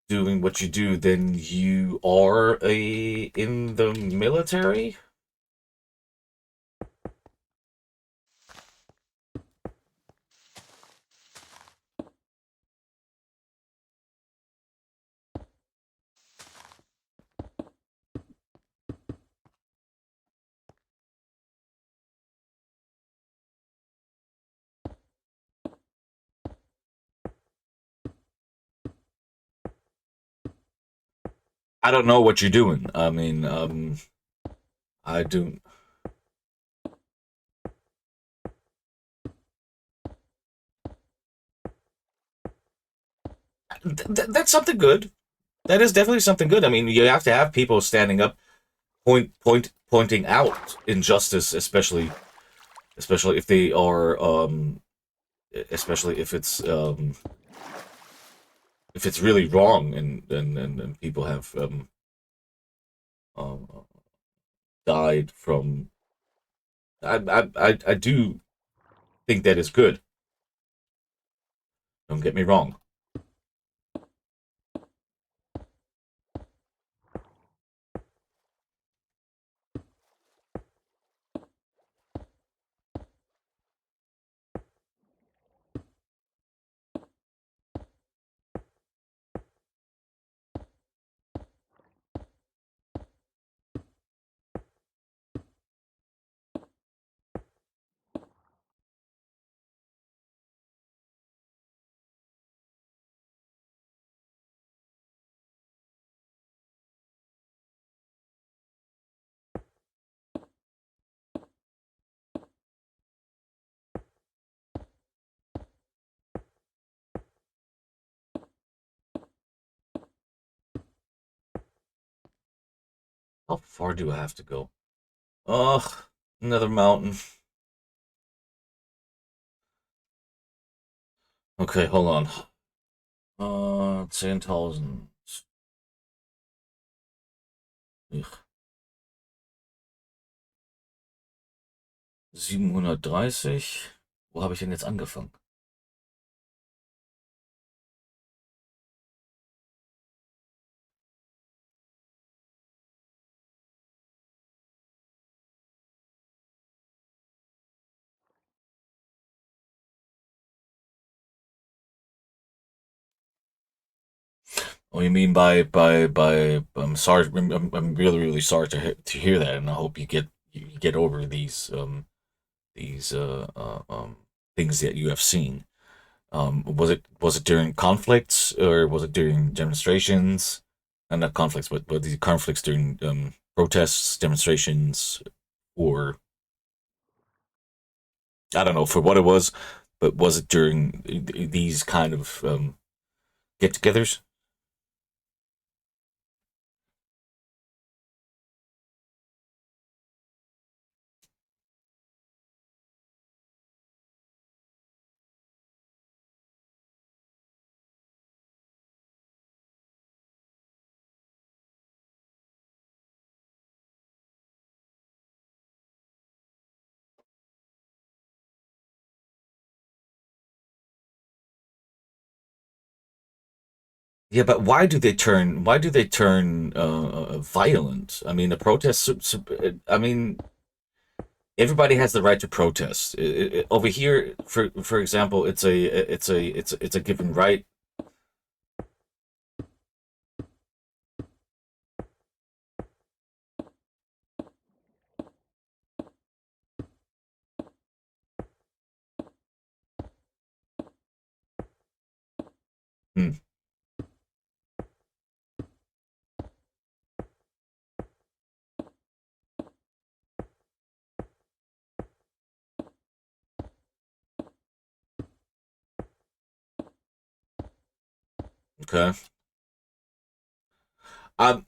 [SPEAKER 1] doing what you do, then you are a in the military? I don't know what you're doing. I mean, I do. That's something good. That is definitely something good. I mean, you have to have people standing up, pointing out injustice, especially if they are, especially if it's really wrong, and people have um, died from. I do think that is good. Don't get me wrong. How far do I have to go? Ugh, another mountain. Okay, hold on. 10.000. Ugh, 730. Wo habe ich denn jetzt angefangen? Oh, you mean by? I'm sorry. I'm really really sorry to hear that, and I hope you get over these things that you have seen. Was it during conflicts or was it during demonstrations? And not conflicts, but the conflicts during protests, demonstrations, or I don't know for what it was, but was it during these kind of get-togethers? Yeah, but why do they turn? Why do they turn violent? I mean, the protests. I mean, everybody has the right to protest. Over here, for example, it's a given right. Hmm, okay. Um,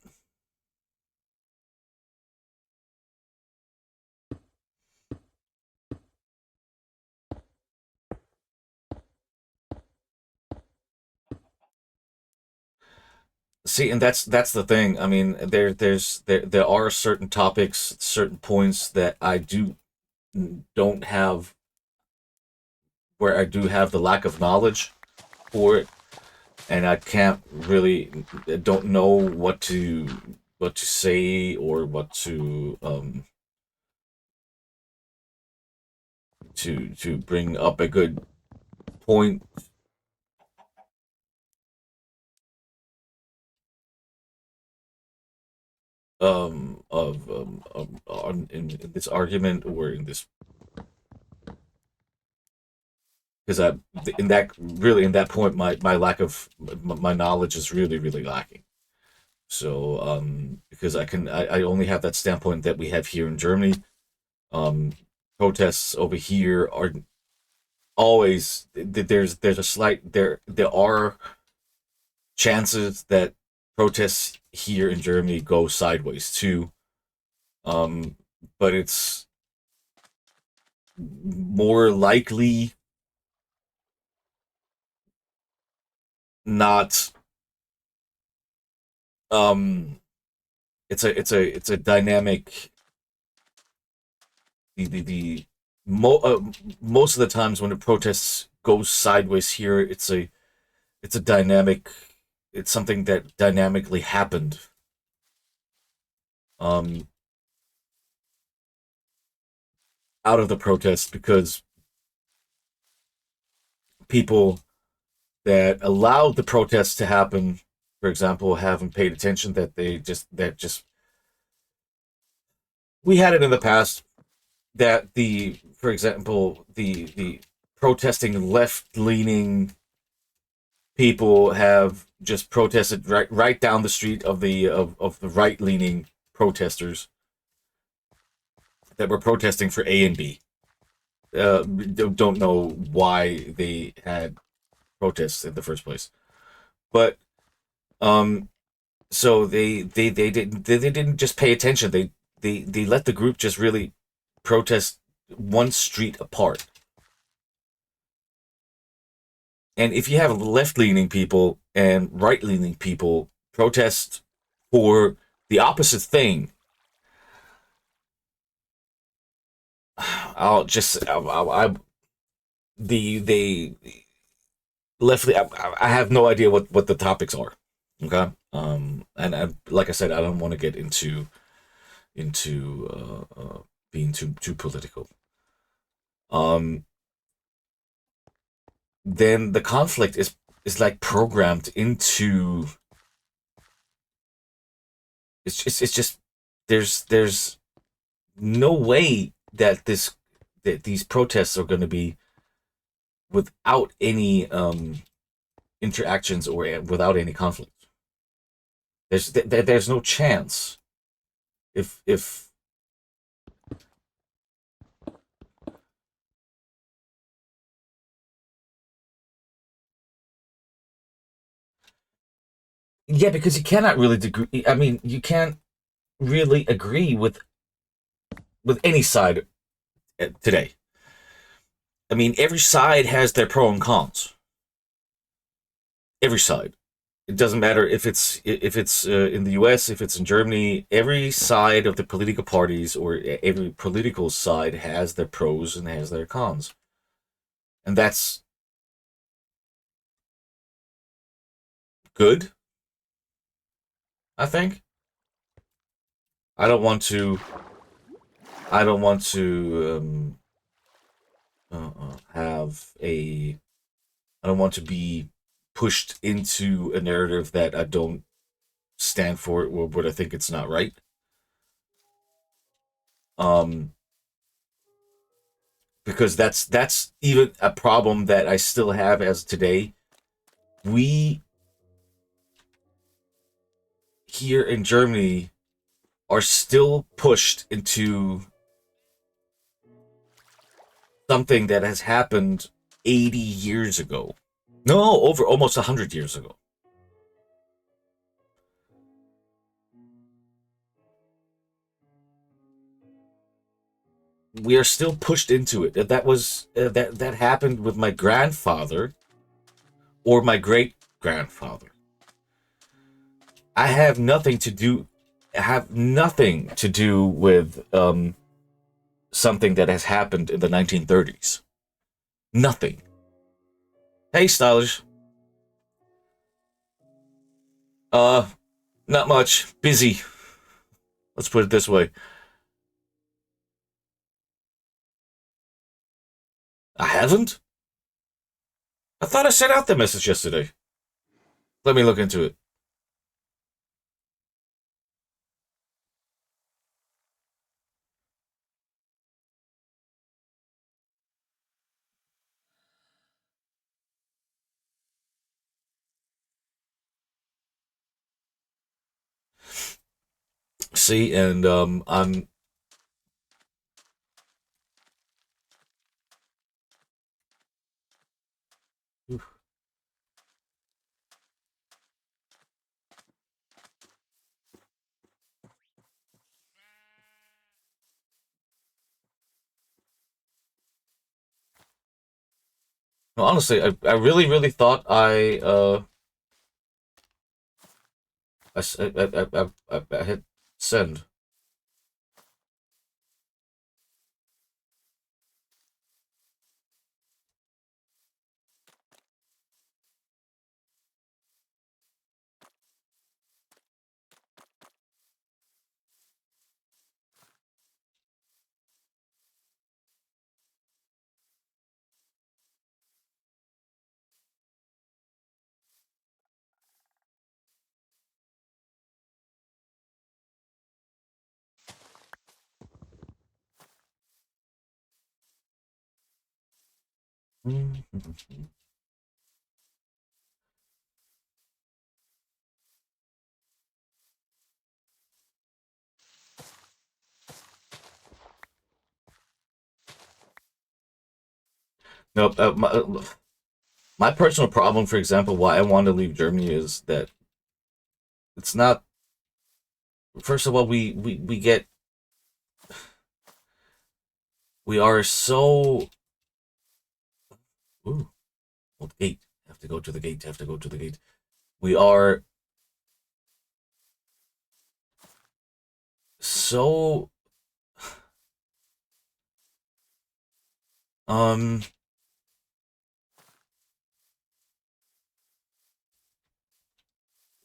[SPEAKER 1] See, and that's the thing. I mean, there are certain topics, certain points that I don't have where I do have the lack of knowledge for it, and I can't really don't know what to say or what to bring up a good point in this argument or in this because I in that really in that point my lack of my knowledge is really really lacking. So because I only have that standpoint that we have here in Germany. Um, Protests over here are always there's a slight there are chances that protests here in Germany go sideways too. Um, but it's more likely not. Um, it's a dynamic. The most of the times when the protests go sideways here, it's a dynamic. It's something that dynamically happened. Um, Out of the protests because people that allowed the protests to happen, for example, haven't paid attention that just we had it in the past that the for example the protesting left leaning people have just protested right down the street of the right leaning protesters that were protesting for A and B. Don't know why they had protests in the first place, but um, So they didn't just pay attention. They let the group just really protest one street apart. And if you have left leaning people and right leaning people protest for the opposite thing, I'll just I the left. I have no idea what the topics are. Okay. And like I said, I don't want to get into being too political. Um, then the conflict is like programmed into. It's just there's no way that these protests are going to be without any interactions or without any conflict. There's no chance if yeah, because you cannot really agree. I mean, you can't really agree with any side today. I mean, every side has their pro and cons. Every side. It doesn't matter if it's in the U.S., if it's in Germany. Every side of the political parties or every political side has their pros and has their cons, and that's good. I think. I don't want to. I don't want to have a. I don't want to be pushed into a narrative that I don't stand for or what I think it's not right. Um, because that's even a problem that I still have as today. We here in Germany are still pushed into something that has happened 80 years ago. No, over almost 100 years ago. We are still pushed into it. That happened with my grandfather or my great grandfather. I have nothing to do. Have nothing to do with something that has happened in the 1930s. Nothing. Hey, stylish. Uh, Not much. Busy. Let's put it this way. I haven't. I thought I sent out the message yesterday. Let me look into it. See, and I'm honestly, I really really thought I hit send. No, my personal problem, for example, why I want to leave Germany is that It's not. First of all, we get. We are so. Ooh, well, the gate. Have to go to the gate. Have to go to the gate. We are so. Um.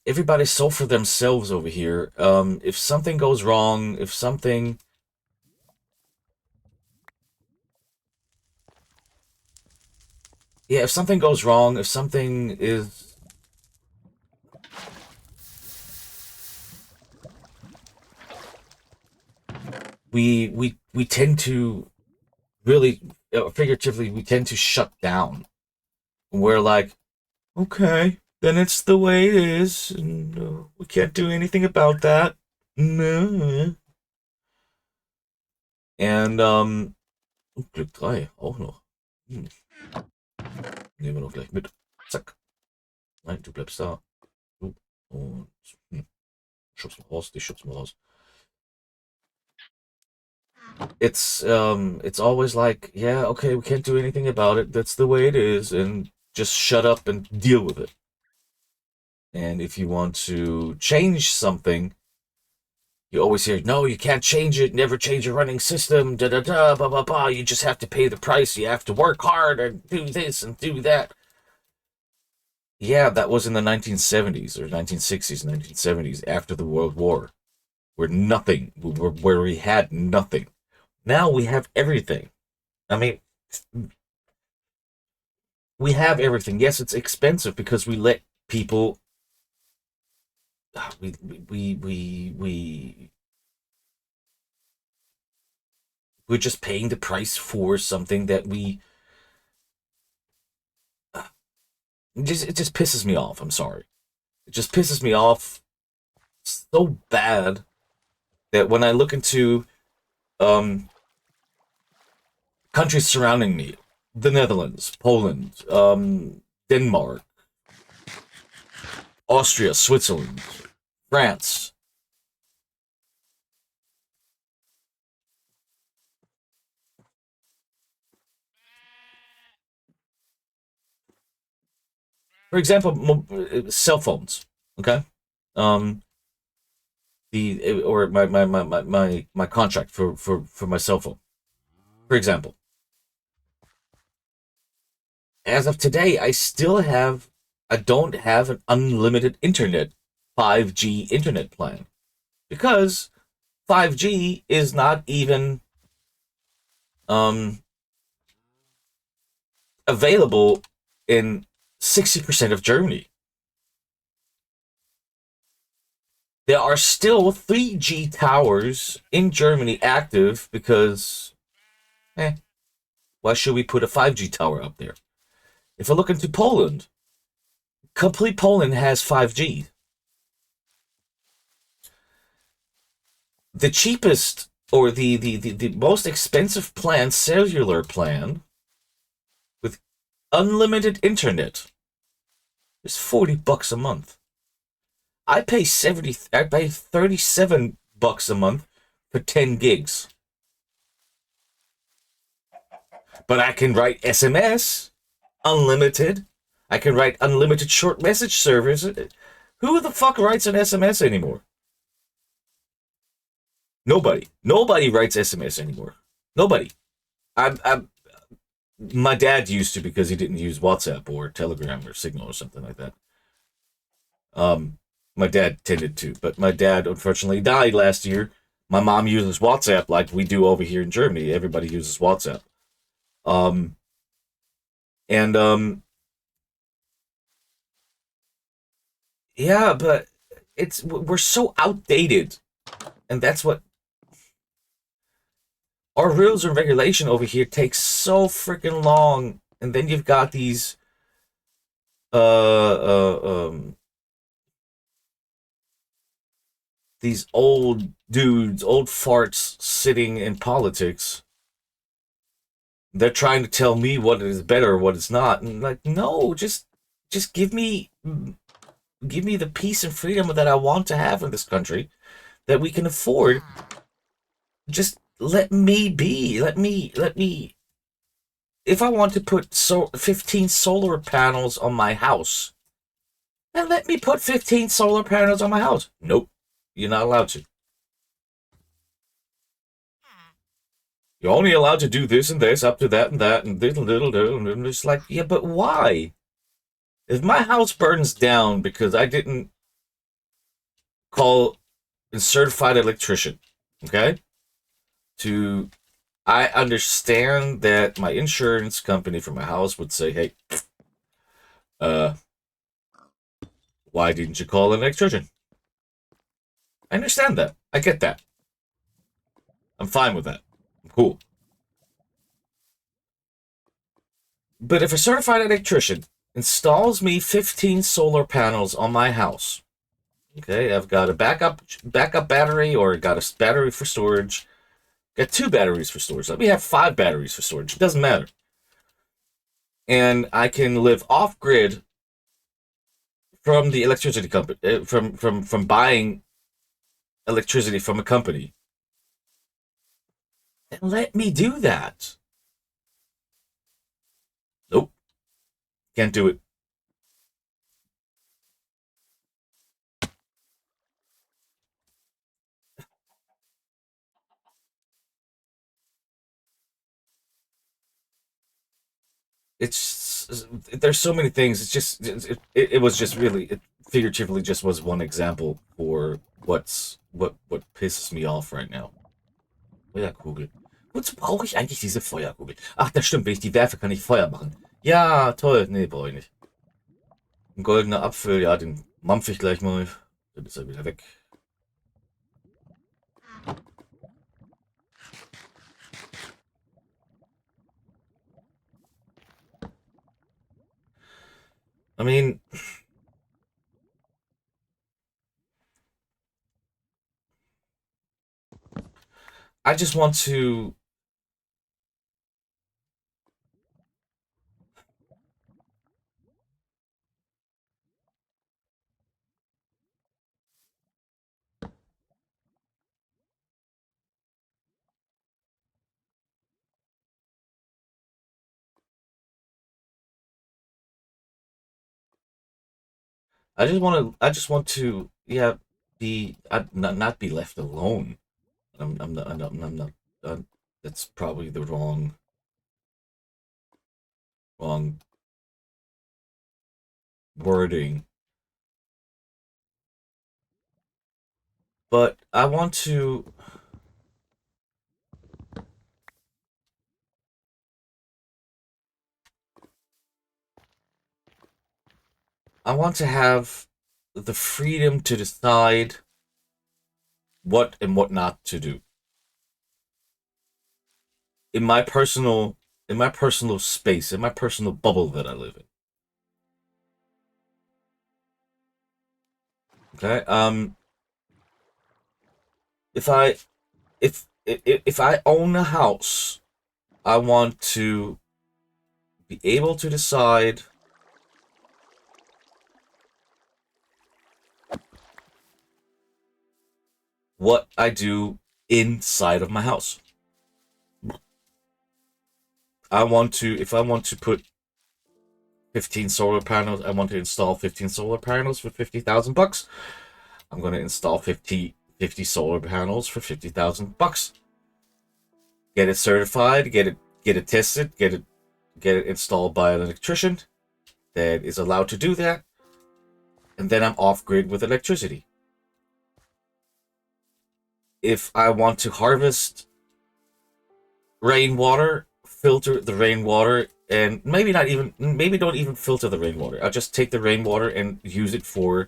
[SPEAKER 1] Everybody's so for themselves over here. If something goes wrong, if something. Yeah, if something goes wrong, if something is. We tend to really, figuratively, we tend to shut down. We're like, okay, then it's the way it is, and we can't do anything about that. No. Und Glück 3 auch noch. Hm. Nehmen wir doch gleich mit. Zack. Nein, du bleibst da. Du. Und schubst mal raus, dich schubst mal raus. It's always like, yeah, okay, we can't do anything about it. That's the way it is, and just shut up and deal with it. And if you want to change something, you always hear, no, you can't change it, never change a running system, da da da, blah blah blah. You just have to pay the price. You have to work hard and do this and do that. Yeah, that was in the 1970s or 1960s, 1970s, after the World War, where nothing, where we had nothing. Now we have everything. I mean, we have everything. Yes, it's expensive because we let people. We're just paying the price for something that we. It just pisses me off. I'm sorry. It just pisses me off so bad that when I look into countries surrounding me, the Netherlands, Poland, Denmark, Austria, Switzerland, France. For example, cell phones. Okay, um, the or my contract for my cell phone. For example, as of today, I don't have an unlimited internet 5G internet plan because 5G is not even um available in 60% of Germany. There are still 3G towers in Germany active because, why should we put a 5G tower up there? If I look into Poland, complete Poland has 5G. The cheapest or the most expensive plan, cellular plan, with unlimited internet, is $40 a month. I pay 37 bucks a month for 10 gigs. But I can write SMS unlimited. I can write unlimited short message servers. Who the fuck writes an SMS anymore? Nobody. Nobody writes SMS anymore. Nobody. My dad used to because he didn't use WhatsApp or Telegram or Signal or something like that. My dad tended to, but my dad unfortunately died last year. My mom uses WhatsApp like we do over here in Germany. Everybody uses WhatsApp. And yeah, but we're so outdated, and that's what our rules and regulation over here takes so freaking long. And then you've got these these old dudes, old farts sitting in politics. They're trying to tell me what is better, what is not, and like, no, just give me give me the peace and freedom that I want to have in this country, that we can afford. Just let me be. Let me. If I want to put 15 solar panels on my house, then let me put 15 solar panels on my house. Nope, you're not allowed to. You're only allowed to do this and this, up to that and that, and little, and it's like, yeah, but why? If my house burns down because I didn't call a certified electrician, okay? I understand that my insurance company for my house would say, hey, uh, why didn't you call an electrician? I understand that. I get that. I'm fine with that. I'm cool. But if a certified electrician installs me 15 solar panels on my house, okay, I've got a backup battery, or got a battery for storage, got 2 batteries for storage. Let me have 5 batteries for storage. It doesn't matter. And I can live off grid from the electricity company, from buying electricity from a company. And let me do that. Nope. Can't do it. It's there's so many things. It's just it was just really, it figuratively just was one example for what pisses me off right now. Feuerkugel. Wozu brauche ich eigentlich diese Feuerkugel? Ach, das stimmt. Wenn ich die werfe, kann ich Feuer machen. Ja, toll. Nee, brauche ich nicht. Ein goldener Apfel, ja, den mampfe ich gleich mal. Dann ist er wieder weg. I mean, I just want to. I just want to. Yeah, be. Not be left alone. I'm not. I'm not. That's probably the wrong wording. But I want to. I want to have the freedom to decide what and what not to do in my personal space, in my personal bubble that I live in. Okay. If I if I own a house, I want to be able to decide what I do inside of my house. If I want to put 15 solar panels, I want to install 15 solar panels for $50,000. I'm going to install 50 solar panels for $50,000. Get it certified, get it tested, get it installed by an electrician that is allowed to do that, and then I'm off grid with electricity. If I want to harvest rainwater, filter the rainwater, and maybe don't even filter the rainwater. I'll just take the rainwater and use it for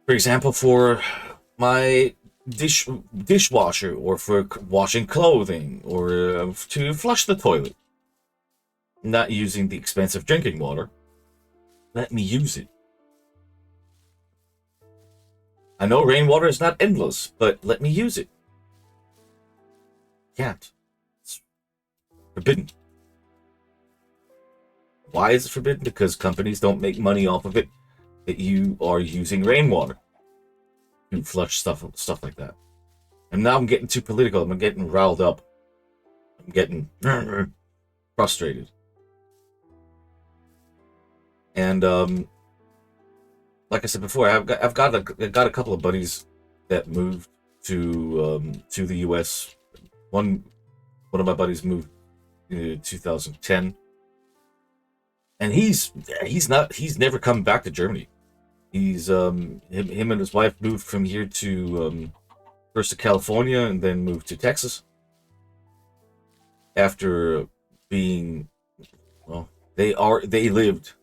[SPEAKER 1] example, for my dishwasher, or for washing clothing, or to flush the toilet. Not using the expensive drinking water. Let me use it. I know rainwater is not endless, but let me use it. Can't. It's forbidden. Why is it forbidden? Because companies don't make money off of it. That you are using rainwater to flush stuff like that. And now I'm getting too political. I'm getting riled up. I'm getting frustrated. And like I said before, I've got a couple of buddies that moved to the U.S. One of my buddies moved in 2010, and he's never come back to Germany. He's him and his wife moved from here to first to California and then moved to Texas after being, well, they lived.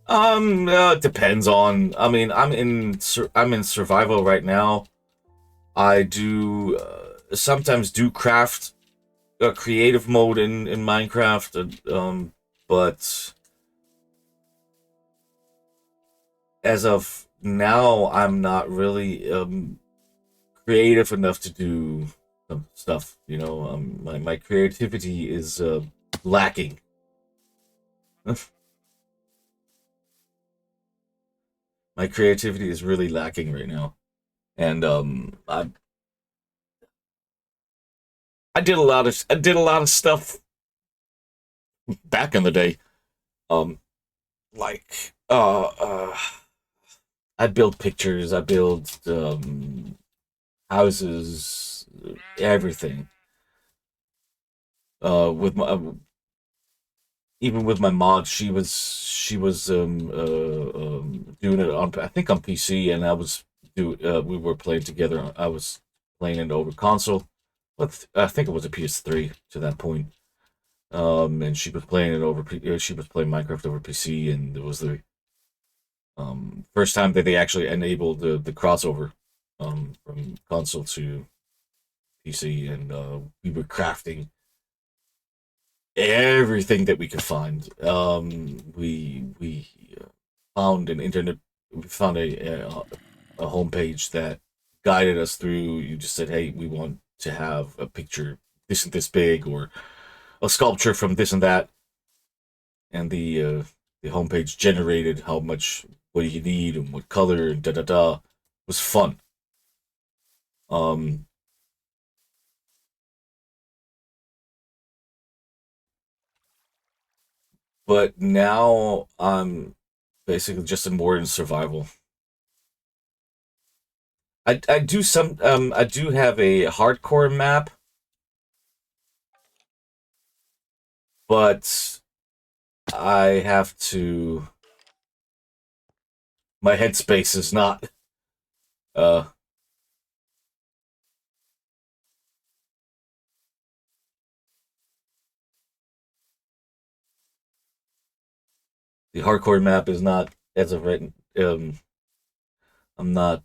[SPEAKER 1] Depends on. I mean, I'm in survival right now. I do sometimes do craft creative mode in Minecraft, but as of now, I'm not really creative enough to do some stuff. You know, my creativity is lacking. My creativity is really lacking right now, and I did a lot of stuff back in the day. Um, like I build pictures, I build houses, everything. With my even with my mod, she was doing it on, I think, on PC, and I was we were playing together. I was playing it over console. But I think it was a PS3 to that point. And she was playing it over. She was playing Minecraft over PC, and it was the first time that they actually enabled the crossover from console to PC, and we were crafting everything that we could find. We found an internet. We found a homepage that guided us through. You just said, "Hey, we want to have a picture this and this big, or a sculpture from this and that," and the homepage generated how much, what do you need, and what color, and da da da. It was fun. Um, but now I'm basically just more in survival. I do have a hardcore map, but I have to. My headspace is not. Uh, the hardcore map is not as of right. I'm not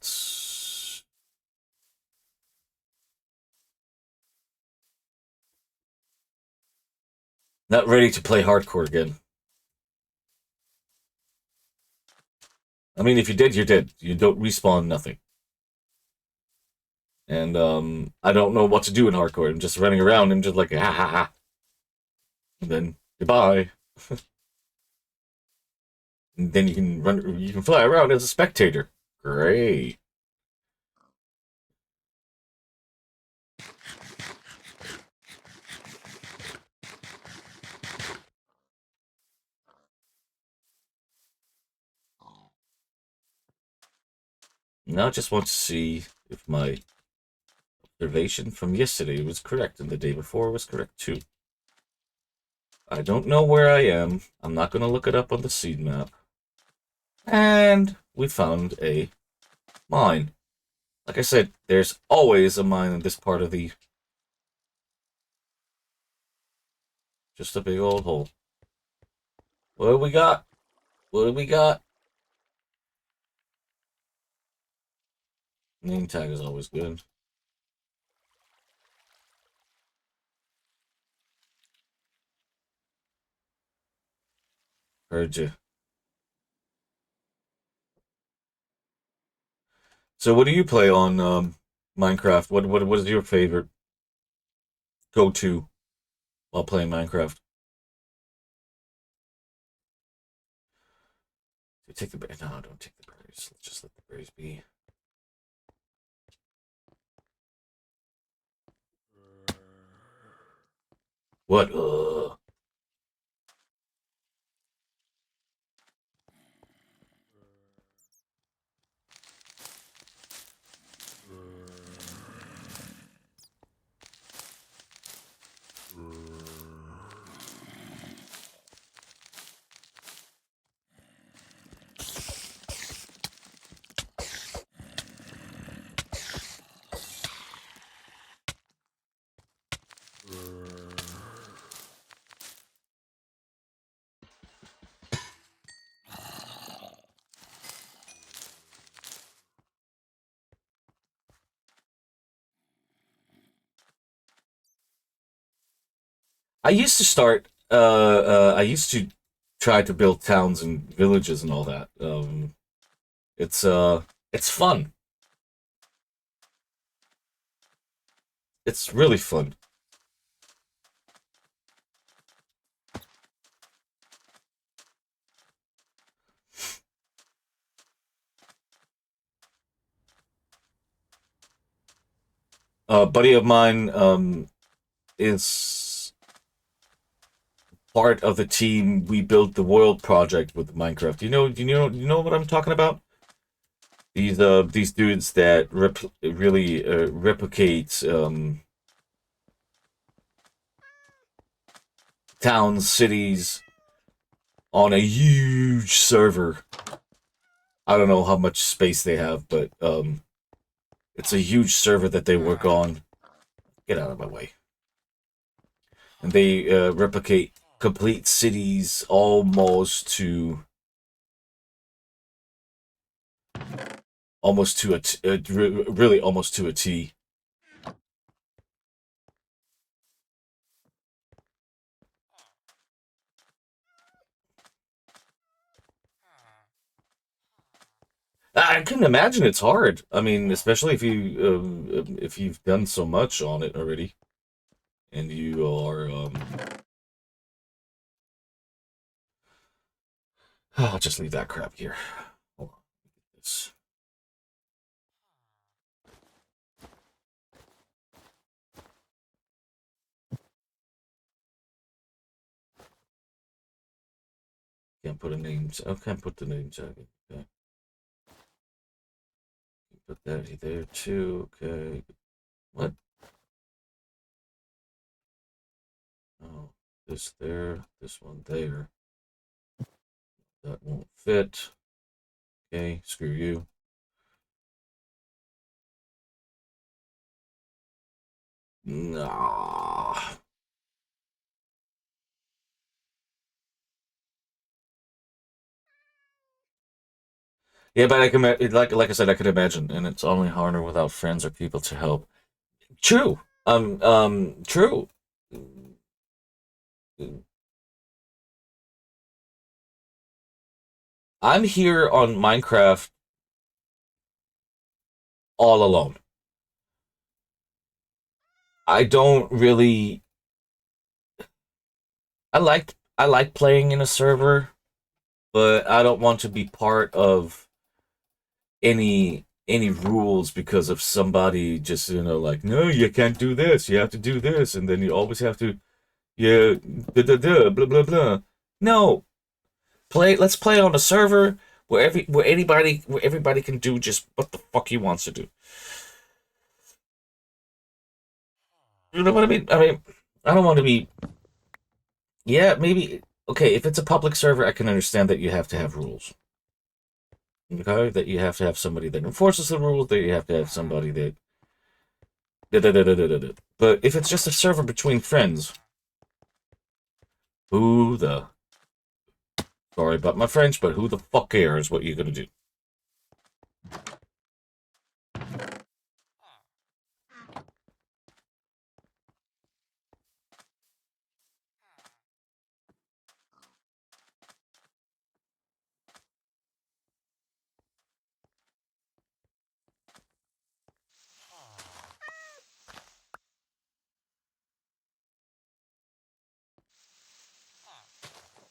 [SPEAKER 1] ready to play hardcore again. I mean, if you did, you're dead. You don't respawn nothing. And I don't know what to do in hardcore. I'm just running around and just like ha ha ha, and then goodbye. And then you can fly around as a spectator. Great. Now I just want to see if my observation from yesterday was correct and the day before was correct too. I don't know where I am. I'm not going to look it up on the seed map. And we found a mine. Like I said, there's always a mine in this part of the... Just a big old hole. What do we got? What do we got? Name tag is always good. Heard you. So what do you play on Minecraft? What is your favorite go-to while playing Minecraft? Take the berries. No, don't take the berries. Let's just let the berries be. What? I used to start. I used to try to build towns and villages and all that. It's it's fun. It's really fun. A buddy of mine is part of the team. We built the world project with Minecraft. You know what I'm talking about? These dudes that really replicate towns, cities on a huge server. I don't know how much space they have, but it's a huge server that they work on. Get out of my way. And they replicate complete cities almost to really almost to a T. I can imagine it's hard. I mean, especially if you've done so much on it already, and you are I'll just leave that crap here. Hold on. This. Can't put a name. I can't put the name tag. Okay. Put that there too. Okay. What? Oh, this there. This one there. That won't fit. Okay. Screw you. Nah. Yeah, but I can like I said, I could imagine, and it's only harder without friends or people to help. True. True. I'm here on Minecraft all alone. I don't really. I like playing in a server, but I don't want to be part of any rules because of somebody just like, no, you can't do this, you have to do this, and then you always have to, yeah, blah blah blah. No, let's play on a server where everybody can do just what the fuck he wants to do. You know what I mean? I don't want to be. Yeah, maybe. Okay, if it's a public server, I can understand that you have to have rules. Okay, that you have to have somebody that enforces the rules. That you have to have somebody that. But if it's just a server between friends, who the. Sorry about my French, but who the fuck cares what you're gonna do?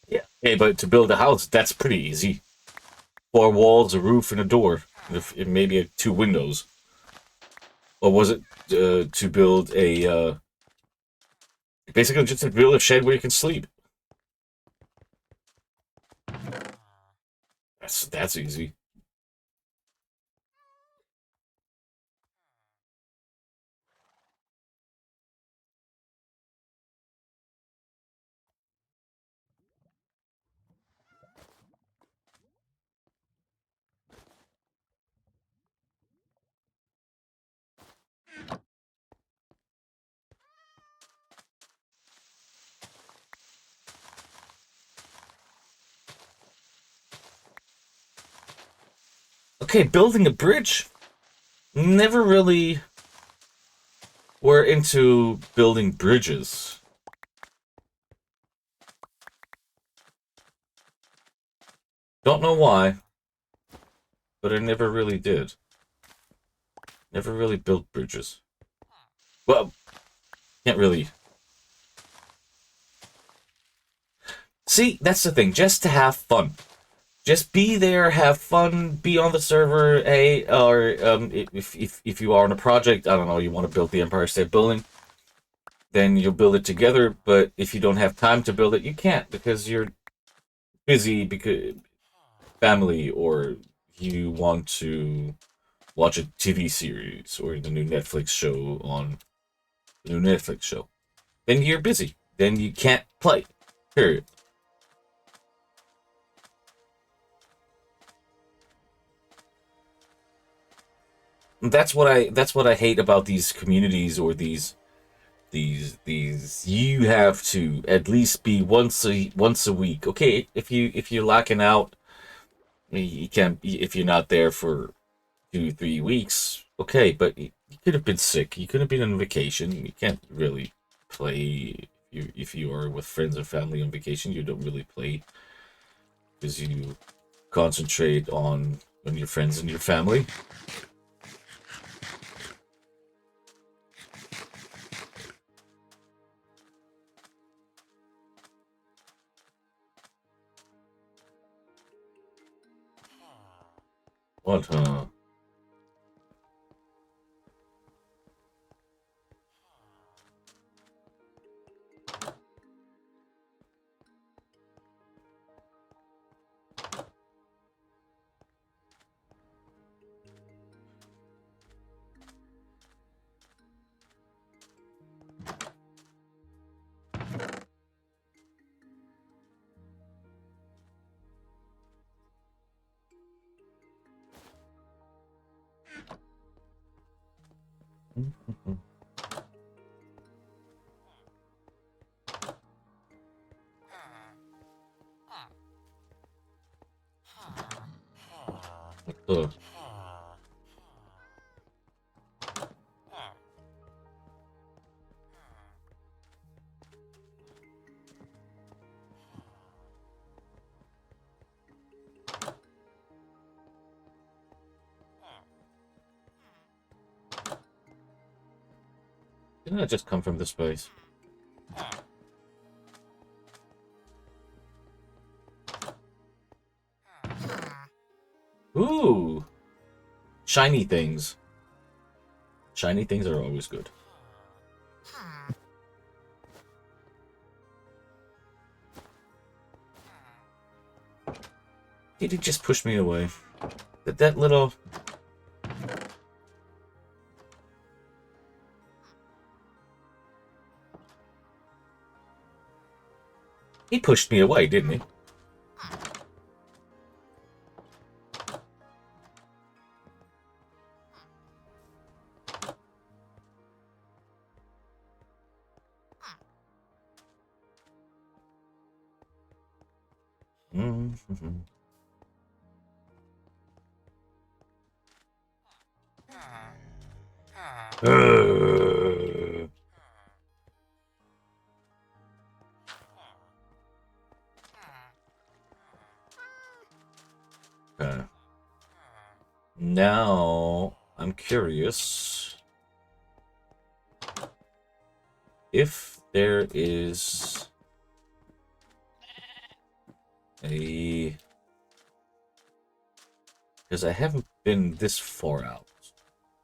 [SPEAKER 1] Yeah. Hey, but to build a house, that's pretty easy. 4 walls, a roof, and a door. If maybe 2 windows. Or was it to build a basically just to build a shed where you can sleep? That's easy. Okay, building a bridge. Never really were into building bridges. Don't know why, but I never really did. Never really built bridges. Well, can't really. See, that's the thing. Just to have fun. Just be there, have fun, be on the server. Or if you are on a project, I don't know, you want to build the Empire State Building, then you'll build it together. But if you don't have time to build it, you can't because you're busy because family or you want to watch a TV series or the new Netflix show on the new Netflix show. Then you're busy. Then you can't play. Period. That's what I hate about these communities or these you have to at least be once a week. Okay, if you're lacking out, you can't if you're not there for 2 3 weeks. Okay, but you could have been sick. You could have been on vacation. You can't really play if you are with friends or family on vacation. You don't really play because you concentrate on your friends and your family. What? What the? Didn't I just come from this place? Ooh! Shiny things. Shiny things are always good. Did he just push me away? That little... He pushed me away, didn't he? Mm-hmm. Okay. Now, I'm curious if there is a Because I haven't been this far out,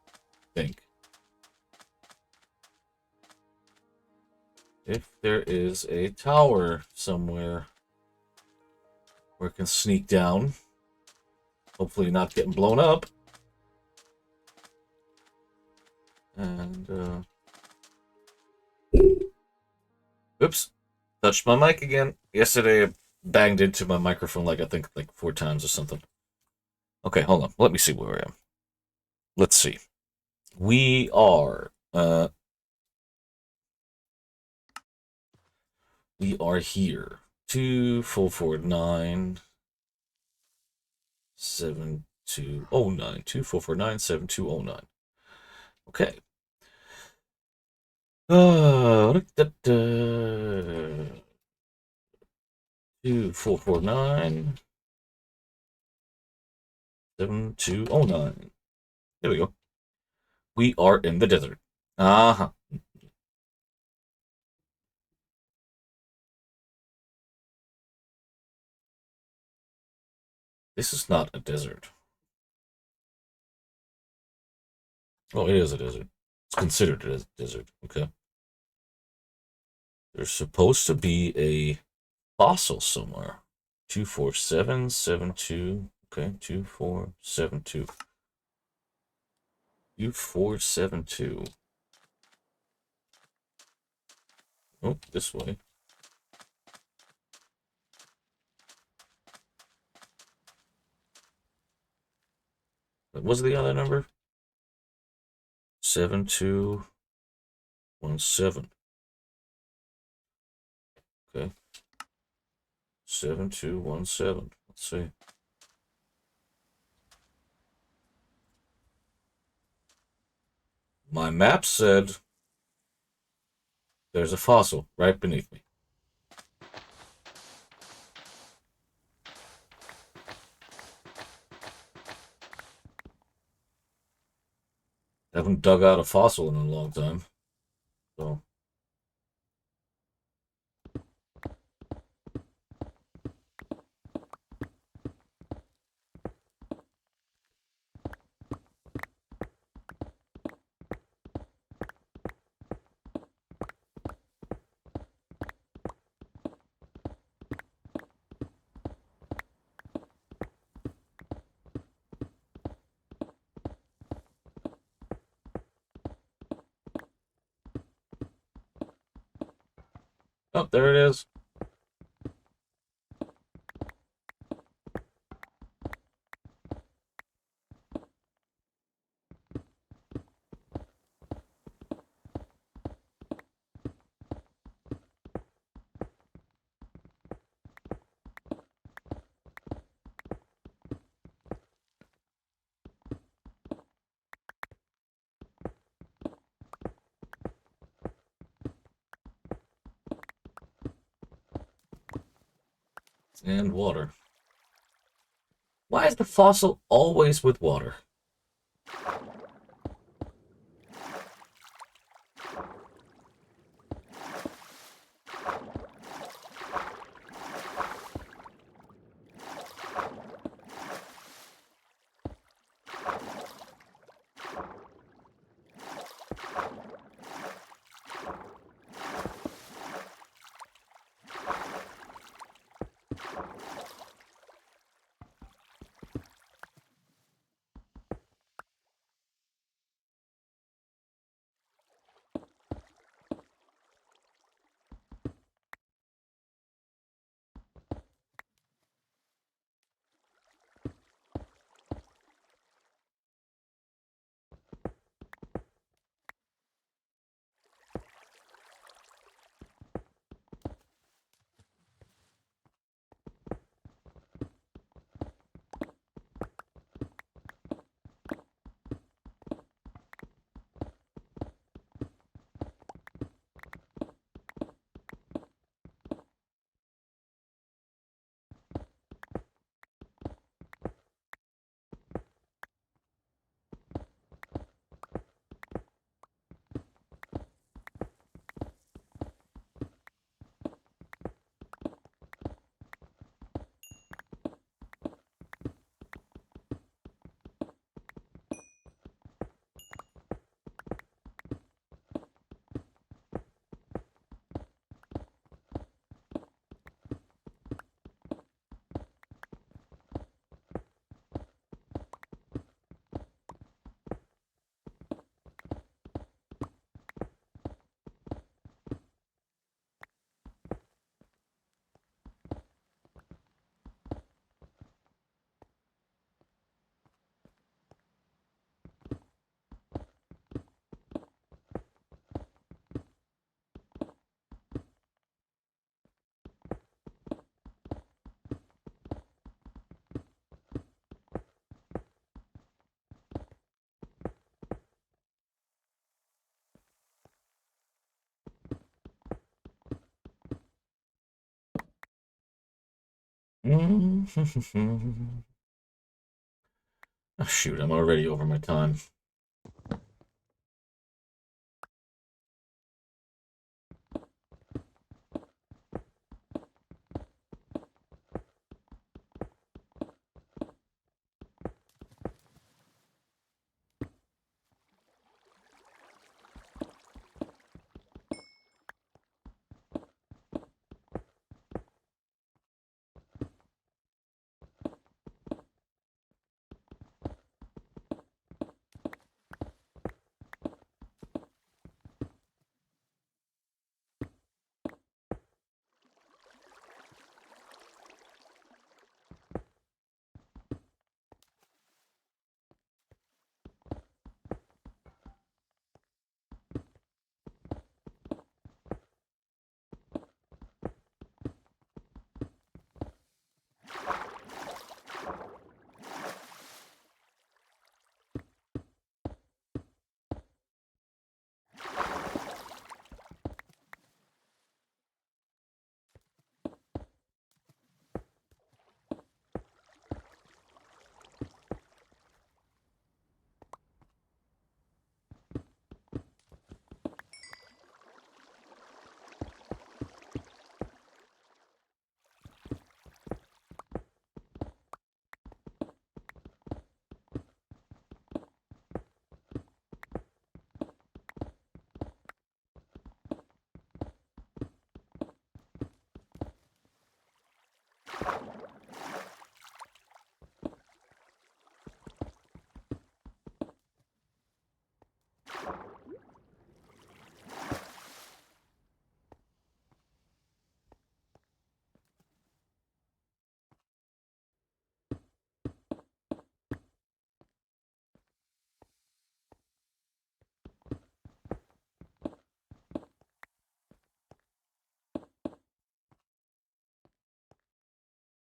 [SPEAKER 1] I think. If there is a tower somewhere where I can sneak down, hopefully not getting blown up. And, oops, touched my mic again. Yesterday I banged into my microphone I think 4 times or something. Okay, hold on. Let me see where I am. Let's see. We are here. 2449 7209. 2449 7209. Okay. 2449 7209. There we go. We are in the desert. Uh-huh. This is not a desert. Oh, it is a desert. It's considered a desert. Okay. There's supposed to be a fossil somewhere. 24772. Okay, 2472. 2472. Oh, this way. What was the other number? 7217. Okay. 7217. Let's see. My map said there's a fossil right beneath me. Haven't dug out a fossil in a long time. So. Oh, there it is. And water. Why is the fossil always with water? Oh, shoot, I'm already over my time.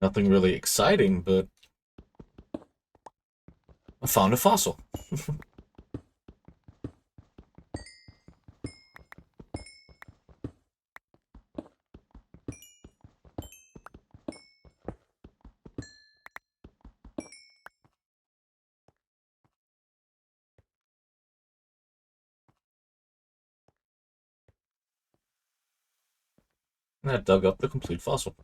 [SPEAKER 1] Nothing really exciting, but I found a fossil. And I dug up the complete fossil.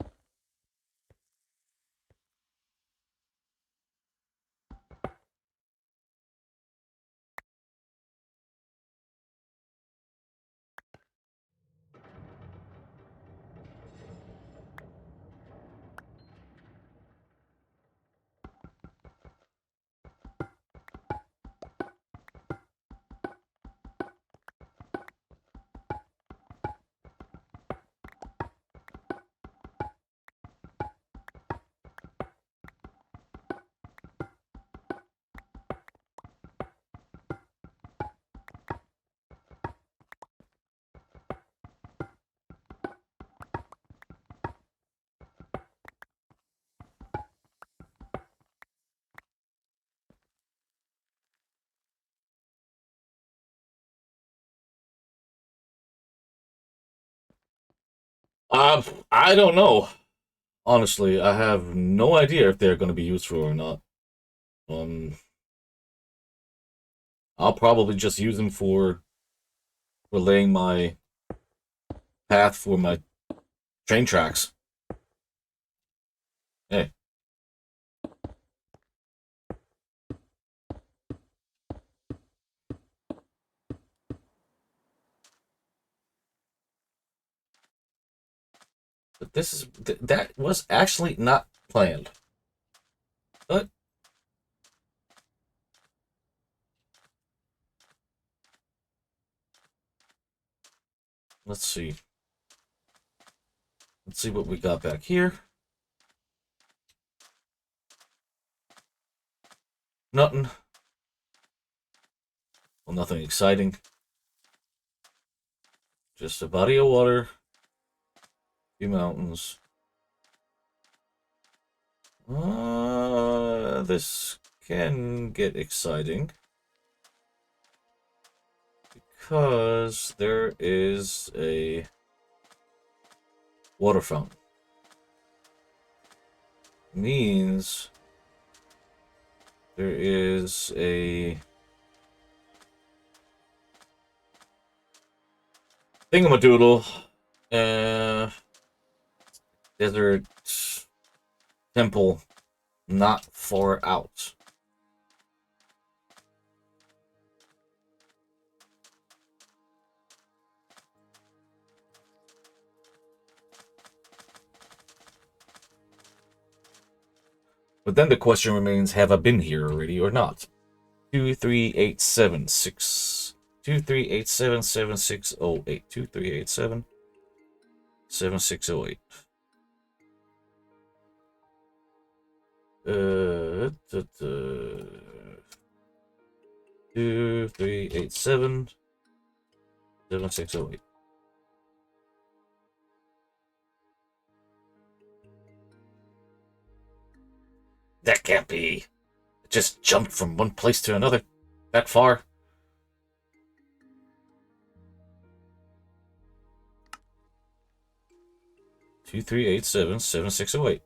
[SPEAKER 1] I don't know. Honestly, I have no idea if they're going to be useful or not. Um, I'll probably just use them for relaying my path for my train tracks. Hey, but this is that was actually not planned. But let's see. Let's see what we got back here. Nothing. Well, nothing exciting. Just a body of water, a few mountains. This can get exciting because there is a water fountain. means there is a thingamadoodle, desert temple not far out. But then the question remains, have I been here already or not? 2387 2387 7608 2387 7608. 2387 7608. That can't be. It just jumped from one place to another that far. Two, 387 7608.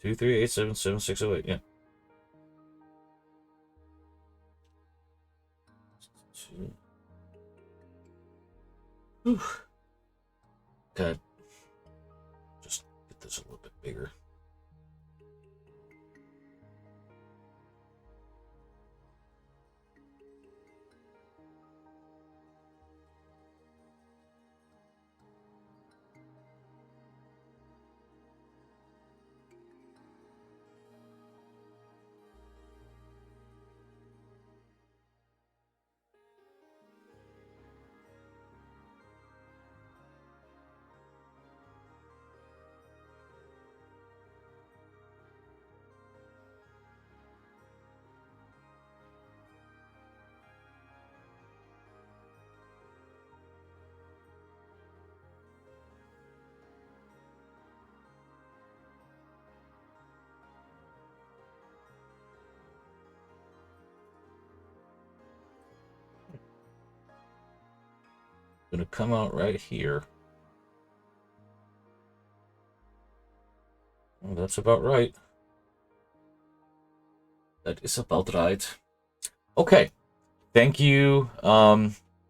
[SPEAKER 1] Two, 387 7608. Yeah. Whew. God. Just get this a little bit bigger. Gonna come out right here. Well, that's about right. That is about right. Okay. Thank you.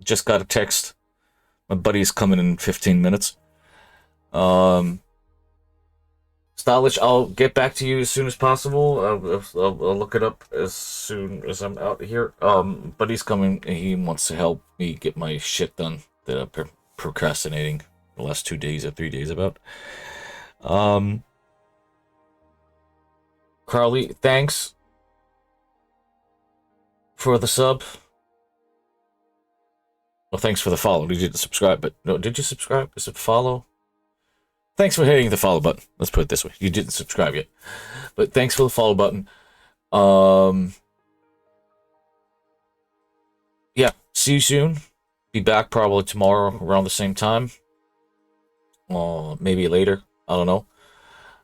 [SPEAKER 1] Just got a text. My buddy's coming in 15 minutes. Stylish, I'll get back to you as soon as possible. I'll look it up as soon as I'm out here. Buddy's coming. He wants to help me get my shit done that I've been procrastinating the last 2 days or 3 days about. Carly, thanks for the sub. Well, thanks for the follow. You didn't subscribe, but no, did you subscribe? Is it follow? Thanks for hitting the follow button. Let's put it this way. You didn't subscribe yet, but thanks for the follow button. Yeah, see you soon. Be back probably tomorrow around the same time. Maybe later. I don't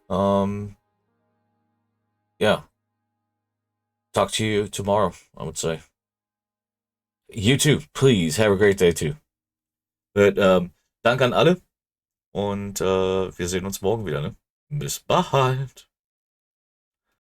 [SPEAKER 1] know. Yeah. Talk to you tomorrow, I would say. You too. Please have a great day too. But, danke an alle. Und wir sehen uns morgen wieder, ne? Bis bald.